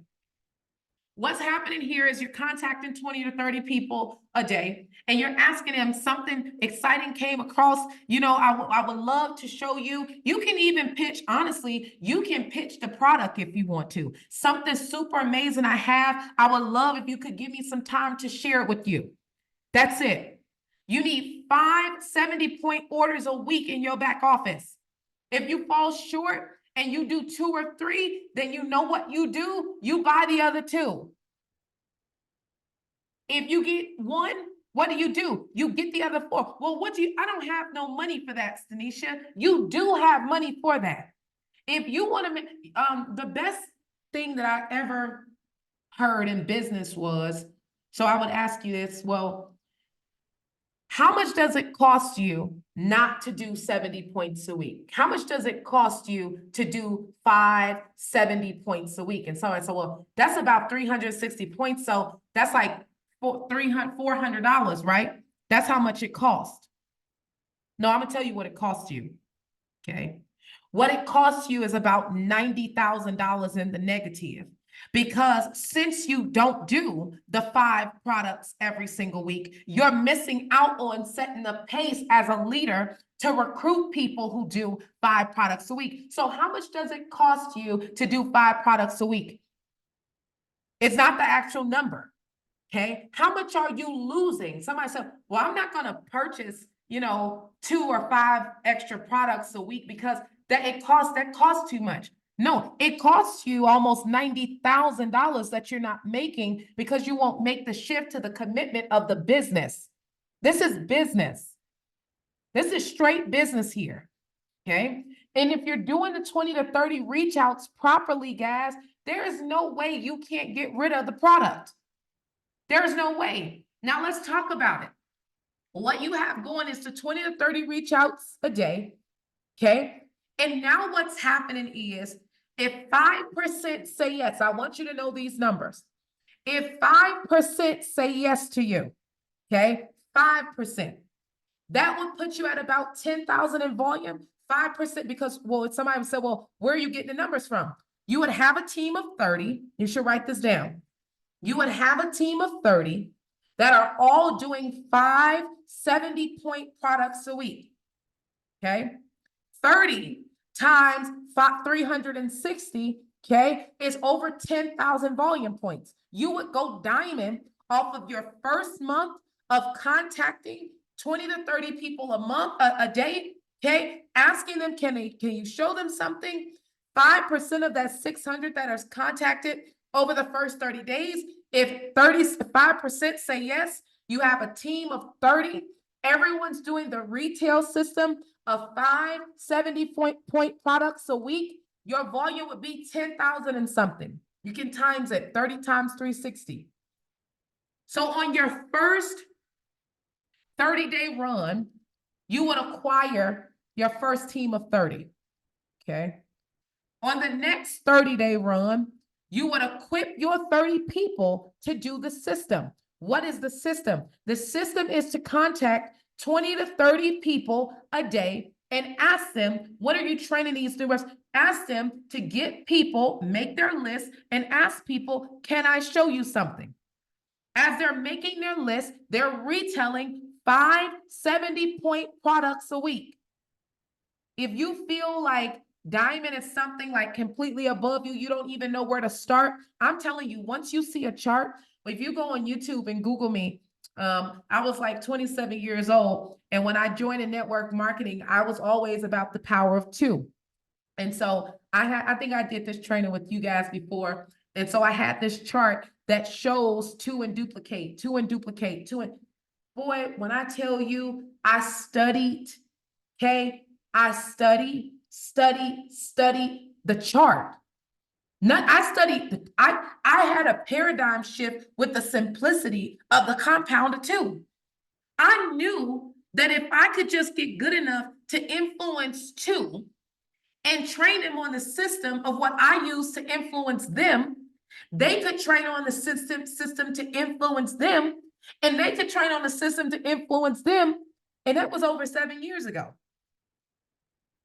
What's happening here is you're contacting 20 to 30 people a day and you're asking them something exciting came across. I would love to show you. You can even pitch, honestly, you can pitch the product if you want to. Something super amazing I have. I would love if you could give me some time to share it with you. That's it. You need 5 70-point orders a week in your back office. If you fall short, and you do 2 or 3, then you know what you do. You buy the other 2. If you get 1, what do? You get the other 4. Well, I don't have no money for that, Stanisha. You do have money for that. If you want to, the best thing that I ever heard in business was, so I would ask you this, well, how much does it cost you not to do 70 points a week? How much does it cost you to do 570 points a week? And so I said, well, that's about 360 points. So that's like $400, right? That's how much it costs. No, I'm gonna tell you what it costs you. Okay. What it costs you is about $90,000 in the negative. Because since you don't do the 5 products every single week, you're missing out on setting the pace as a leader to recruit people who do 5 products a week. So how much does it cost you to do 5 products a week? It's not the actual number. Okay. How much are you losing? Somebody said, well, I'm not going to purchase, 2 or 5 extra products a week because that costs too much. No, it costs you almost $90,000 that you're not making because you won't make the shift to the commitment of the business. This is business. This is straight business here. Okay. And if you're doing the 20 to 30 reach outs properly, guys, there is no way you can't get rid of the product. There's no way. Now let's talk about it. What you have going is the 20 to 30 reach outs a day. Okay. And now what's happening is if 5% say yes, I want you to know these numbers. If 5% say yes to you, okay, 5%, that would put you at about 10,000 in volume, 5%, because, well, somebody would say, well, where are you getting the numbers from? You would have a team of 30. You should write this down. You would have a team of 30 that are all doing 5 70-point products a week. Okay. 30 times 360, okay, is over 10,000 volume points. You would go diamond off of your first month of contacting 20 to 30 people a day, okay, asking them, can you show them something? 5% of that 600 that are contacted over the first 30 days. If 35% say yes, you have a team of 30. Everyone's doing the retail system of 5 70-point products a week. Your volume would be 10,000 and something. You can times it 30 times 360. So on your first 30-day run, you would acquire your first team of 30. Okay. On the next 30-day run, you would equip your 30 people to do the system. What is the system? The system is to contact 20 to 30 people a day and ask them, what are you training these doers? Ask them to get people, make their list, and ask people, can I show you something? As they're making their list, they're retailing 5 70-point products a week. If you feel like diamond is something like completely above you, you don't even know where to start, I'm telling you, once you see a chart, if you go on YouTube and Google me, I was like 27 years old. And when I joined in network marketing, I was always about the power of 2. And so I think I did this training with you guys before. And so I had this chart that shows 2 and duplicate, 2 and duplicate, 2 and boy, when I tell you I studied, okay, I studied the chart. I had a paradigm shift with the simplicity of the compound of 2. I knew that if I could just get good enough to influence 2 and train them on the system of what I use to influence them, they could train on the system to influence them, and they could train on the system to influence them. And that was over 7 years ago.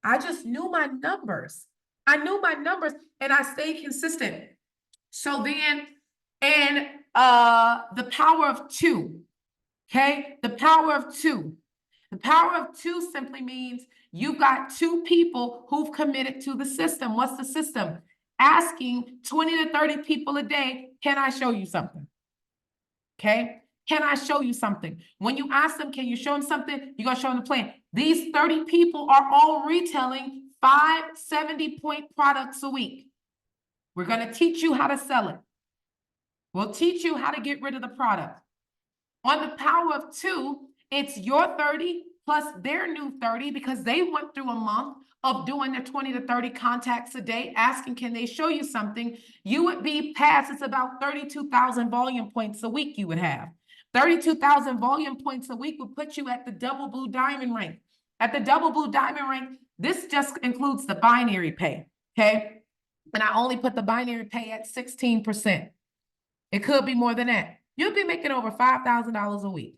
I just knew my numbers. I knew my numbers and I stayed consistent. So then, and the power of 2, okay? The power of 2. The power of 2 simply means you've got 2 people who've committed to the system. What's the system? Asking 20 to 30 people a day, can I show you something? Okay? Can I show you something? When you ask them, can you show them something? You're going to show them the plan. These 30 people are all retailing 5 70-point products a week. We're going to teach you how to sell it. We'll teach you how to get rid of the product. On the power of 2, it's your 30 plus their new 30 because they went through a month of doing their 20 to 30 contacts a day, asking, can they show you something? You would be past, it's about 32,000 volume points a week you would have. 32,000 volume points a week would put you at the double blue diamond rank. At the double blue diamond rank, this just includes the binary pay, okay? And I only put the binary pay at 16%. It could be more than that. You'll be making over $5,000 a week.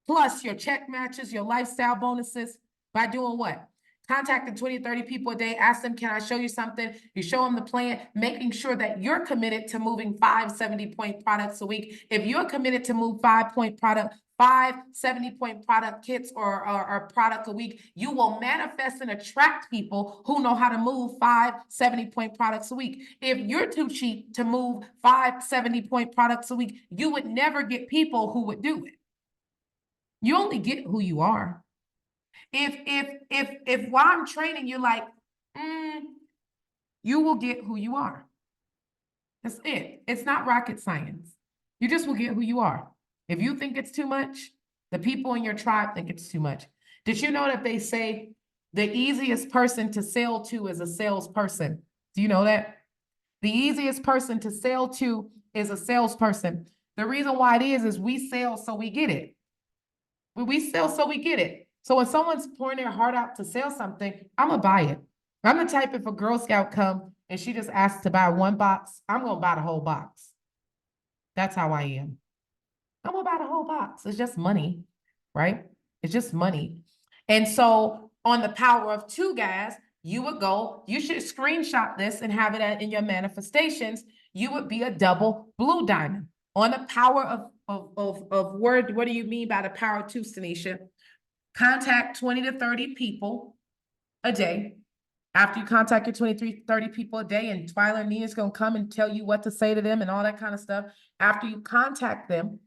plus your check matches, your lifestyle bonuses by doing what? Contacting 20 to 30 people a day, ask them, can I show you something? You show them the plan, making sure that you're committed to moving 5 70-point products a week. If you're committed to move 5 70-point product kits or product a week, you will manifest and attract people who know how to move 5 70-point products a week. If you're too cheap to move 5 70-point products a week, you would never get people who would do it. You only get who you are. If while I'm training, you're like, you will get who you are. That's it. It's not rocket science. You just will get who you are. If you think it's too much, the people in your tribe think it's too much. Did you know that they say the easiest person to sell to is a salesperson? Do you know that? The easiest person to sell to is a salesperson. The reason why it is we sell so we get it. We sell so we get it. So when someone's pouring their heart out to sell something, I'm gonna buy it. I'm the type, if a Girl Scout come and she just asks to buy one box, I'm gonna buy the whole box. That's how I am. I'm gonna buy the whole box. It's just money, right? It's just money. And so on the Power of Two, guys, you would go, you should screenshot this and have it in your manifestations. You would be a double blue diamond. On the Power of Word, what do you mean by the Power of Two, Tanisha? Contact 20 to 30 people a day. After you contact your 23, 30 people a day, and Twyla and Nina's gonna come and tell you what to say to them and all that kind of stuff. After you contact them,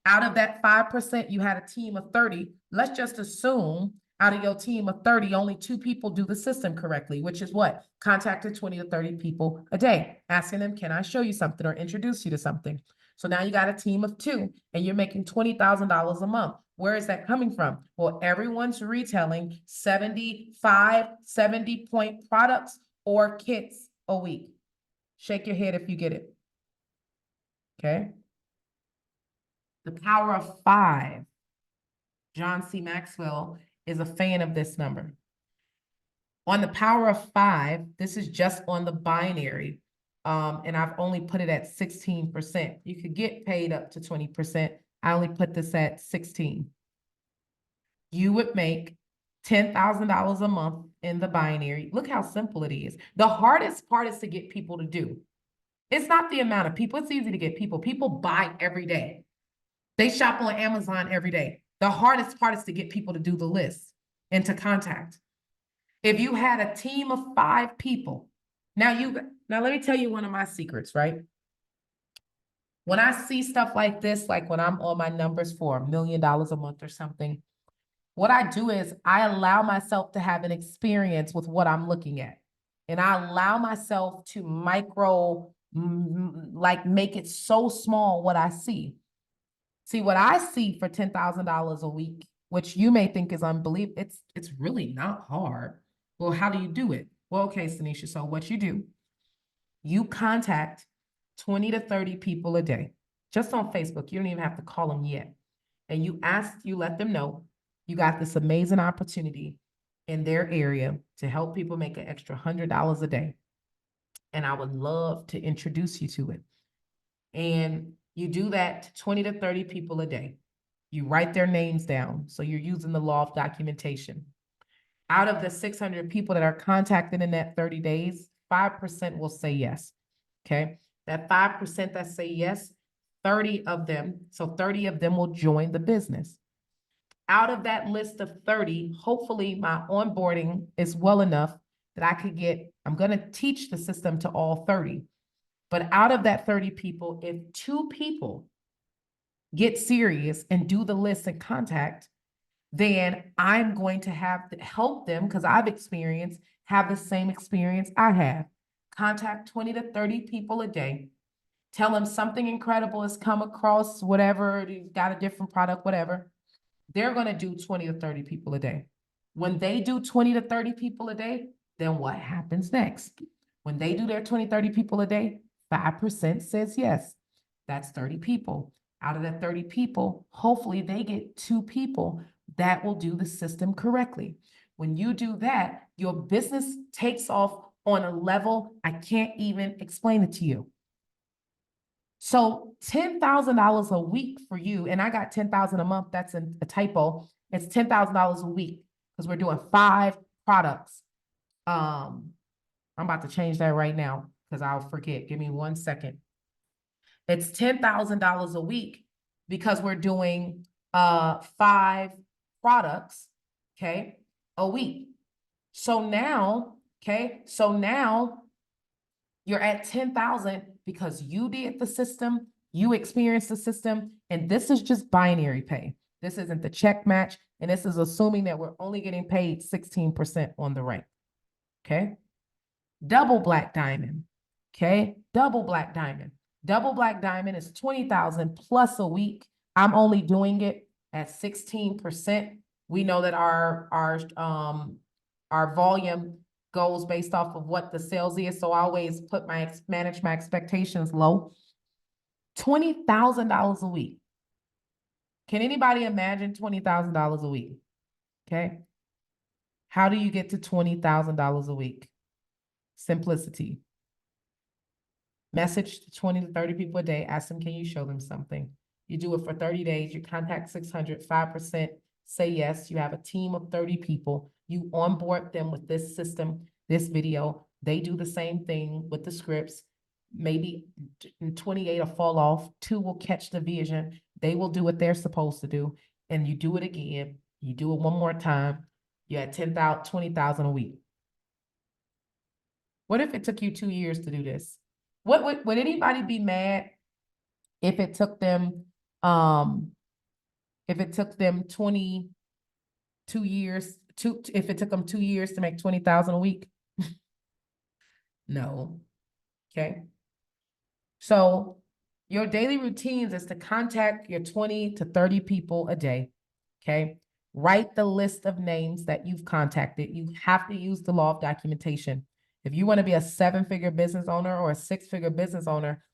out of that 5%, you had a team of 30. Let's just assume out of your team of 30, only 2 people do the system correctly, which is what? Contacted 20 to 30 people a day, asking them, can I show you something or introduce you to something? So now you got a team of 2 and you're making $20,000 a month. Where is that coming from? Well, everyone's retailing 75 70-point products or kits a week. Shake your head if you get it. Okay. The Power of 5. John C. Maxwell is a fan of this number. On the Power of 5, this is just on the binary. And I've only put it at 16%. You could get paid up to 20%. I only put this at 16. You would make $10,000 a month in the binary. Look how simple it is. The hardest part is to get people to do. It's not the amount of people. It's easy to get people. People buy every day. They shop on Amazon every day. The hardest part is to get people to do the list and to contact. If you had a team of 5 people, now let me tell you one of my secrets, right? When I see stuff like this, like when I'm on my numbers for $1 million a month or something, what I do is I allow myself to have an experience with what I'm looking at. And I allow myself to make it so small what I see. See, what I see for $10,000 a week, which you may think is unbelievable, it's really not hard. Well, how do you do it? Well, okay, Tanisha, so what you do, you contact 20 to 30 people a day, just on Facebook. You don't even have to call them yet. And you let them know you got this amazing opportunity in their area to help people make an extra $100 a day. And I would love to introduce you to it. And you do that to 20 to 30 people a day. You write their names down. So you're using the law of documentation. Out of the 600 people that are contacted in that 30 days, 5% will say yes. Okay. That 5% that say yes, 30 of them will join the business. Out of that list of 30, hopefully my onboarding is well enough that I'm going to teach the system to all 30. But out of that 30 people, if 2 people get serious and do the list and contact, then I'm going to have to help them, because I've have the same experience I have. Contact 20 to 30 people a day. Tell them something incredible has come across, whatever, you've got a different product, whatever. They're going to do 20 to 30 people a day. When they do 20 to 30 people a day, then what happens next? When they do their 20, 30 people a day, 5% says yes. That's 30 people. Out of that 30 people, hopefully they get 2 people that will do the system correctly. When you do that, your business takes off on a level I can't even explain it to you. So $10,000 a week for you, and I got 10,000 a month. That's a typo. It's $10,000 a week because we're doing 5 products. I'm about to change that right now because I'll forget. Give me 1 second. It's $10,000 a week because we're doing 5 products, okay, a week. So now, you're at 10,000 because you did the system, you experienced the system, and this is just binary pay. This isn't the check match, and this is assuming that we're only getting paid 16% on the rank, okay? Double black diamond, okay? Double black diamond. Double black diamond is 20,000 plus a week. I'm only doing it at 16%. We know that our volume goes based off of what the sales is. So I always put manage my expectations low. $20,000 a week. Can anybody imagine $20,000 a week? Okay. How do you get to $20,000 a week? Simplicity. Message to 20 to 30 people a day. Ask them, can you show them something? You do it for 30 days. You contact 600, 5% say yes. You have a team of 30 people. You onboard them with this system, this video. They do the same thing with the scripts. Maybe 28 will fall off. 2 will catch the vision. They will do what they're supposed to do. And you do it again. You do it one more time. You're at 10,000, 20,000 a week. What if it took you 2 years to do this? Would anybody be mad if it took them 22 years if it took them 2 years to make 20,000 a week? No. Okay. So your daily routines is to contact your 20 to 30 people a day. Okay. Write the list of names that you've contacted. You have to use the law of documentation. If you want to be a 7-figure business owner or a 6-figure business owner,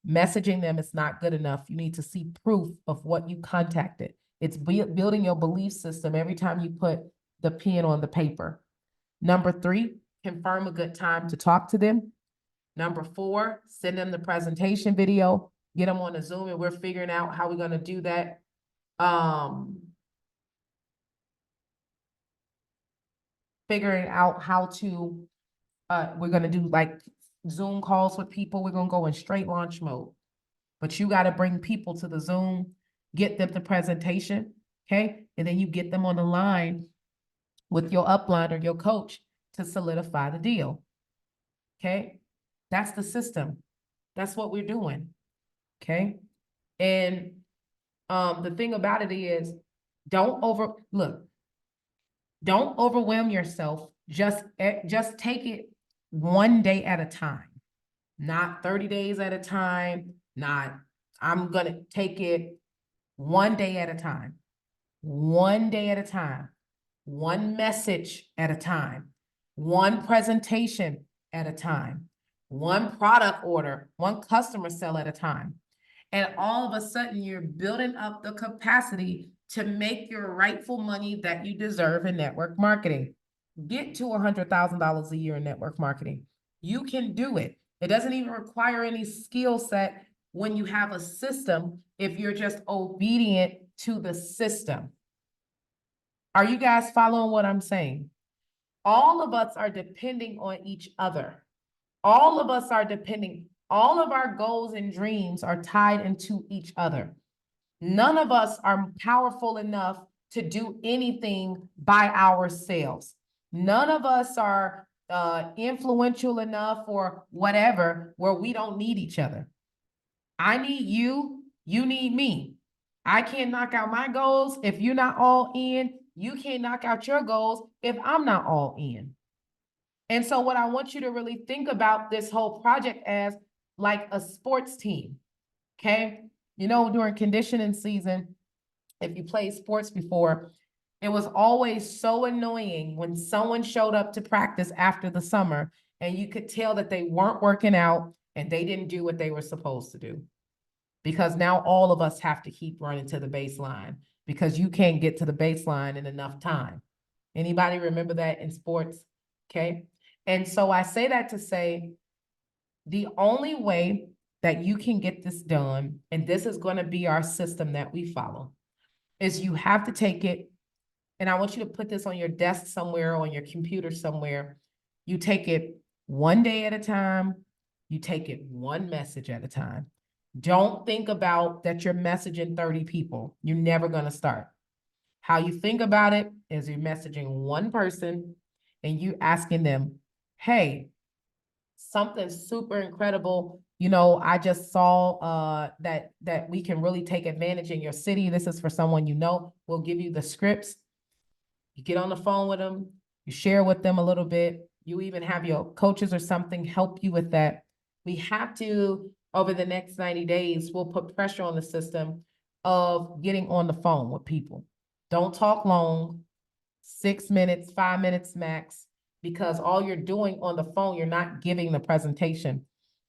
messaging them is not good enough. You need to see proof of what you contacted. It's building your belief system every time you put the pen on the paper. Number 3, confirm a good time to talk to them. Number 4, send them the presentation video, get them on a Zoom, and we're figuring out how we're going to do that. Figuring out how to, we're going to do like Zoom calls with people. We're going to go in straight launch mode. But you got to bring people to the Zoom, get them the presentation, okay? And then you get them on the line with your upline or your coach to solidify the deal, okay? That's the system. That's what we're doing, okay? And the thing about it is, don't overwhelm yourself. Just take it one day at a time, not 30 days at a time. I'm going to take it one day at a time, 1 day at a time, one message at a time, one presentation at a time, one product order, one customer sale at a time. And all of a sudden you're building up the capacity to make your rightful money that you deserve in network marketing. Get to $100,000 a year in network marketing. You can do it. It doesn't even require any skill set when you have a system, if you're just obedient to the system. Are you guys following what I'm saying? All of us are depending on each other. All of us are depending. All of our goals and dreams are tied into each other. None of us are powerful enough to do anything by ourselves. None of us are influential enough or whatever where we don't need each other. I need you, you need me. I can't knock out my goals if you're not all in. You can't knock out your goals if I'm not all in. And so what I want you to really think about this whole project as like a sports team, okay? You know, during conditioning season, if you played sports before, it was always so annoying when someone showed up to practice after the summer and you could tell that they weren't working out and they didn't do what they were supposed to do. Because now all of us have to keep running to the baseline because you can't get to the baseline in enough time. Anybody remember that in sports? Okay. And so I say that to say the only way that you can get this done, and this is going to be our system that we follow, is you have to take it, and I want you to put this on your desk somewhere, on your computer somewhere. You take it one day at a time. You take it one message at a time. Don't think about that you're messaging 30 people. You're never going to start. How you think about it is you're messaging one person and you asking them, hey, something super incredible. I just saw that we can really take advantage in your city. This is for someone We'll give you the scripts. You get on the phone with them, you share with them a little bit. You even have your coaches or something help you with that. We have to, over the next 90 days, we'll put pressure on the system of getting on the phone with people. Don't talk long, 6 minutes, 5 minutes max, because all you're doing on the phone, you're not giving the presentation.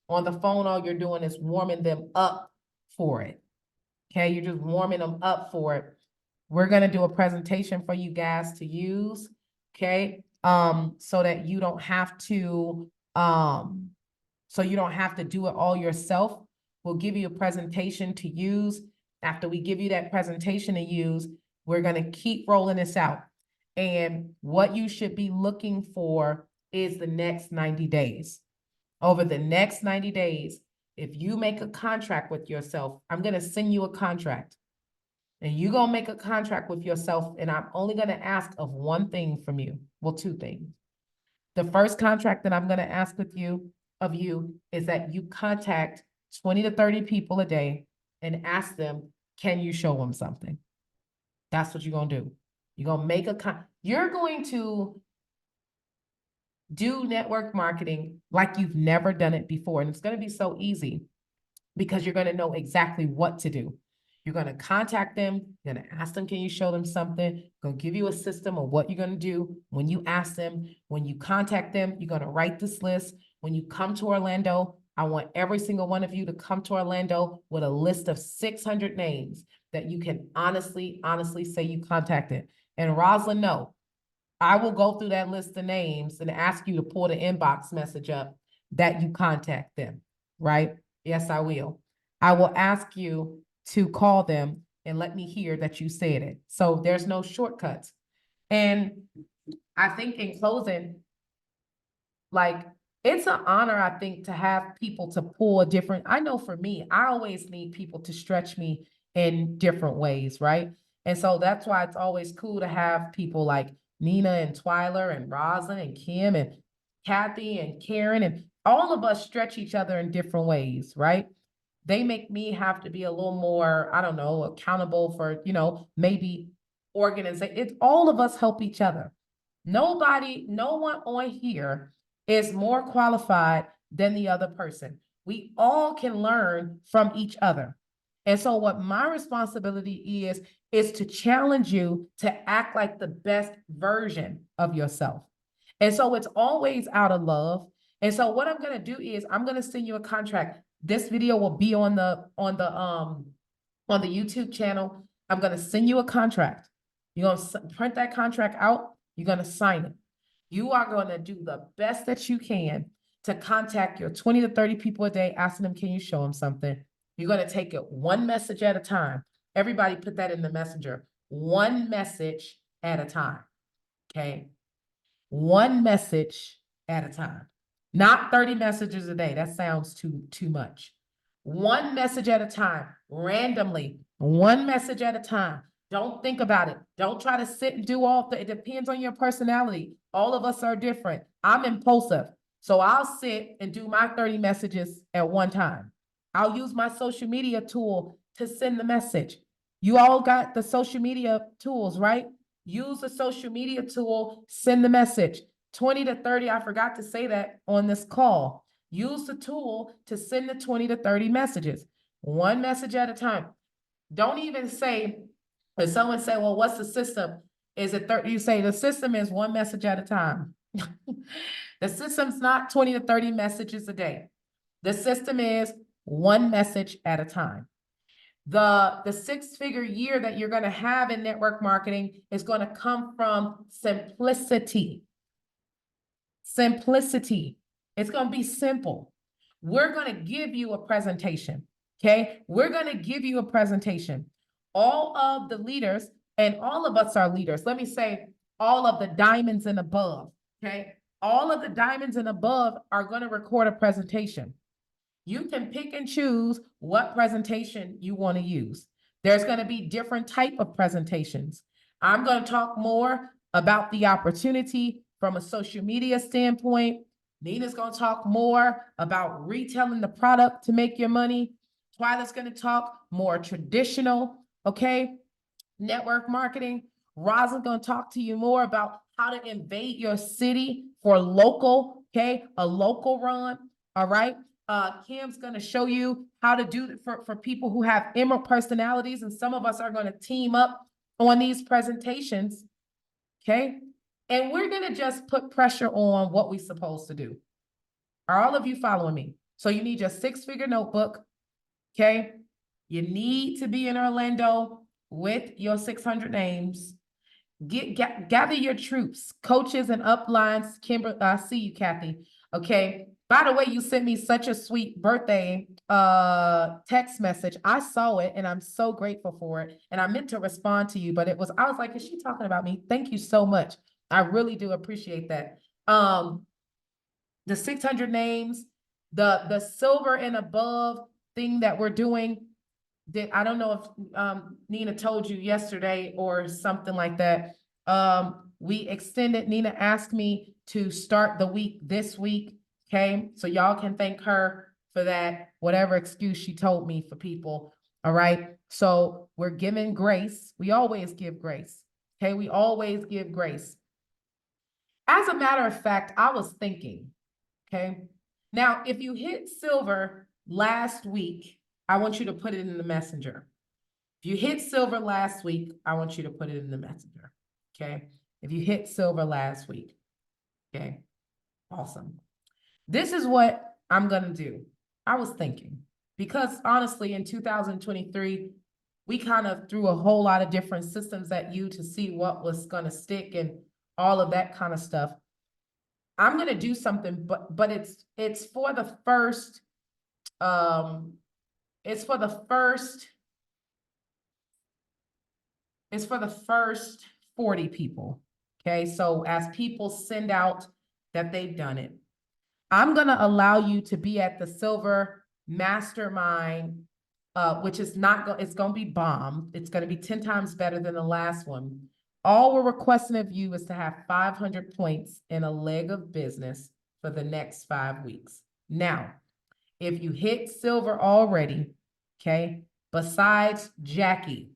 On the phone, all you're doing is warming them up for it. Okay, you're just warming them up for it. We're gonna do a presentation for you guys to use, okay? So that you don't have to, do it all yourself. We'll give you a presentation to use. After we give you that presentation to use, we're gonna keep rolling this out. And what you should be looking for is the next 90 days. Over the next 90 days, if you make a contract with yourself, I'm gonna send you a contract. And you're gonna make a contract with yourself, and I'm only gonna ask of one thing from you. Well, two things. The first contract that I'm gonna ask of you is that you contact 20 to 30 people a day and ask them, can you show them something? That's what you're gonna do. You're gonna make you're going to do network marketing like you've never done it before. And it's gonna be so easy because you're gonna know exactly what to do. You're gonna contact them, you're gonna ask them, can you show them something? Gonna give you a system of what you're gonna do when you ask them. When you contact them, you're gonna write this list. When you come to Orlando, I want every single one of you to come to Orlando with a list of 600 names that you can honestly say you contacted. And Rosalind, no, I will go through that list of names and ask you to pull the inbox message up that you contact them, right? Yes, I will. I will ask you to call them and let me hear that you said it. So there's no shortcuts. And I think in closing, like, it's an honor, I think, to have people to pull I know for me, I always need people to stretch me in different ways, right? And so that's why it's always cool to have people like Nina and Twyler and Rosalind and Kim and Kathy and Karen, and all of us stretch each other in different ways, right? They make me have to be a little more, I don't know, accountable for, maybe organization. It's all of us help each other. No one on here is more qualified than the other person. We all can learn from each other. And so what my responsibility is to challenge you to act like the best version of yourself. And so it's always out of love. And so what I'm going to do is I'm going to send you a contract. This video will be on the YouTube channel. I'm going to send you a contract. You're going to print that contract out. You're going to sign it. You are going to do the best that you can to contact your 20 to 30 people a day, asking them, can you show them something? You're going to take it one message at a time. Everybody put that in the messenger. One message at a time. Okay. One message at a time. Not 30 messages a day. That sounds too much. One message at a time, randomly, one message at a time. Don't think about it. Don't try to sit and do it depends on your personality. All of us are different. I'm impulsive. So I'll sit and do my 30 messages at one time. I'll use my social media tool to send the message. You all got the social media tools, right? Use the social media tool, send the message. 20 to 30, I forgot to say that on this call. Use the tool to send the 20 to 30 messages, one message at a time. Don't even say, if someone say, well, what's the system? Is it 30? You say the system is one message at a time. The system's not 20 to 30 messages a day. The system is one message at a time. The 6-figure year that you're going to have in network marketing is going to come from simplicity. Simplicity. It's going to be simple. we're going to give you a presentation. Okay. We're going to give you a presentation. All of the leaders, and all of us are leaders. Let me say all of the diamonds and above. Okay. All of the diamonds and above are going to record a presentation. You can pick and choose what presentation you want to use. There's going to be different type of presentations. I'm going to talk more about the opportunity from a social media standpoint. Nina's going to talk more about retailing the product to make your money. Twyla's going to talk more traditional, okay, network marketing. Rosalind's going to talk to you more about how to invade your city for local, okay, a local run, all right? Kim's going to show you how to do it for people who have emerald personalities, and some of us are going to team up on these presentations, okay? And we're going to just put pressure on what we're supposed to do. Are all of you following me? So you need your 6-figure notebook, okay? You need to be in Orlando with your 600 names. Gather your troops, coaches and uplines. Kimber, I see you, Kathy. Okay. By the way, you sent me such a sweet birthday text message. I saw it and I'm so grateful for it. And I meant to respond to you, but I was like, is she talking about me? Thank you so much. I really do appreciate that. The 600 names, the silver and above thing that we're doing. I don't know if Nina told you yesterday or something like that. We extended, Nina asked me to start the week this week. Okay. So y'all can thank her for that, whatever excuse she told me for people. All right. So we're giving grace. We always give grace. Okay. We always give grace. As a matter of fact, I was thinking, okay. Now, if you hit silver last week, I want you to put it in the messenger. If you hit silver last week, I want you to put it in the messenger. Okay. If you hit silver last week. Okay. Awesome. This is what I'm going to do. I was thinking, because honestly, in 2023, we kind of threw a whole lot of different systems at you to see what was going to stick and all of that kind of stuff. I'm going to do something, but it's for the first, it's for the first 40 people. Okay. So as people send out that they've done it, I'm going to allow you to be at the silver mastermind, which is it's going to be bomb. It's going to be 10 times better than the last one. All we're requesting of you is to have 500 points in a leg of business for the next 5 weeks. Now, if you hit silver already, okay, besides Jackie,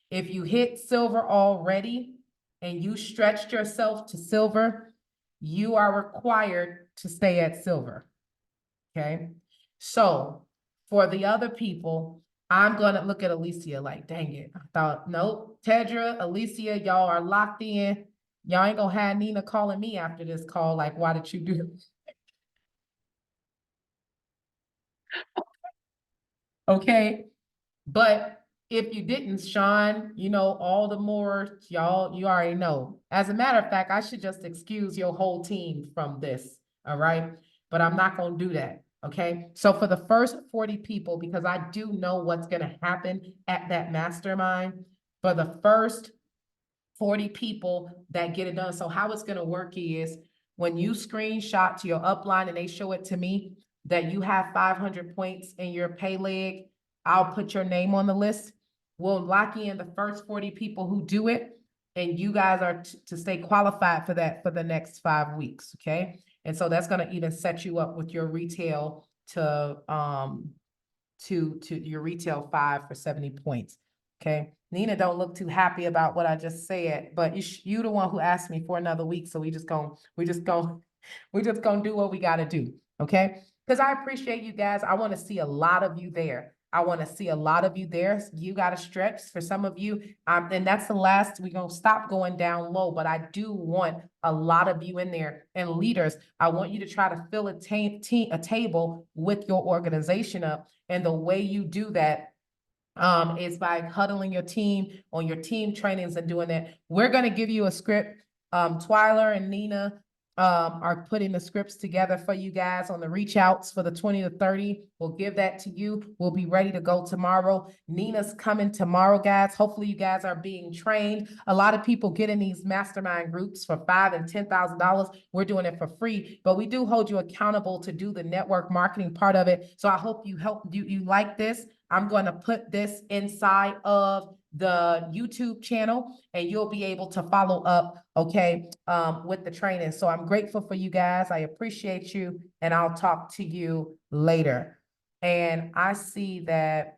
if you hit silver already and you stretched yourself to silver, you are required to stay at silver, okay? So for the other people, I'm going to look at Alicia like, dang it. I thought, nope, Tedra, Alicia, y'all are locked in. Y'all ain't going to have Nina calling me after this call like, why did you do it? Okay, but if you didn't, Sean, you know, all the more, y'all, you already know. As a matter of fact, I should just excuse your whole team from this, all right? But I'm not going to do that, okay? So for the first 40 people, because I do know what's going to happen at that mastermind, for the first 40 people that get it done. So how it's going to work is when you screenshot to your upline and they show it to me that you have 500 points in your pay leg, I'll put your name on the list. We'll lock in the first 40 people who do it, and you guys are to stay qualified for that for the next 5 weeks, okay? And so that's going to even set you up with your retail to your retail 5 for 70 points, okay? Nina don't look too happy about what I just said, but you the one who asked me for another week, so we just gonna do what we got to do, okay? Because I appreciate you guys. I want to see a lot of you there. I want to see a lot of you there. You got to stretch for some of you. And that's the last, we're going to stop going down low, but I do want a lot of you in there. And leaders, I want you to try to fill a table with your organization up. And the way you do that is by huddling your team on your team trainings and doing that. We're going to give you a script. Twyla and Nina are putting the scripts together for you guys on the reach outs for the 20 to 30. We'll give that to you. We'll be ready to go tomorrow. Nina's coming tomorrow, guys. Hopefully you guys are being trained. A lot of people get in these mastermind groups for $5,000 and $10,000. We're doing it for free, but we do hold you accountable to do the network marketing part of it. So I hope you like this. I'm going to put this inside of the YouTube channel and you'll be able to follow up, okay, with the training. So I'm grateful for you guys. I appreciate you and I'll talk to you later. And I see that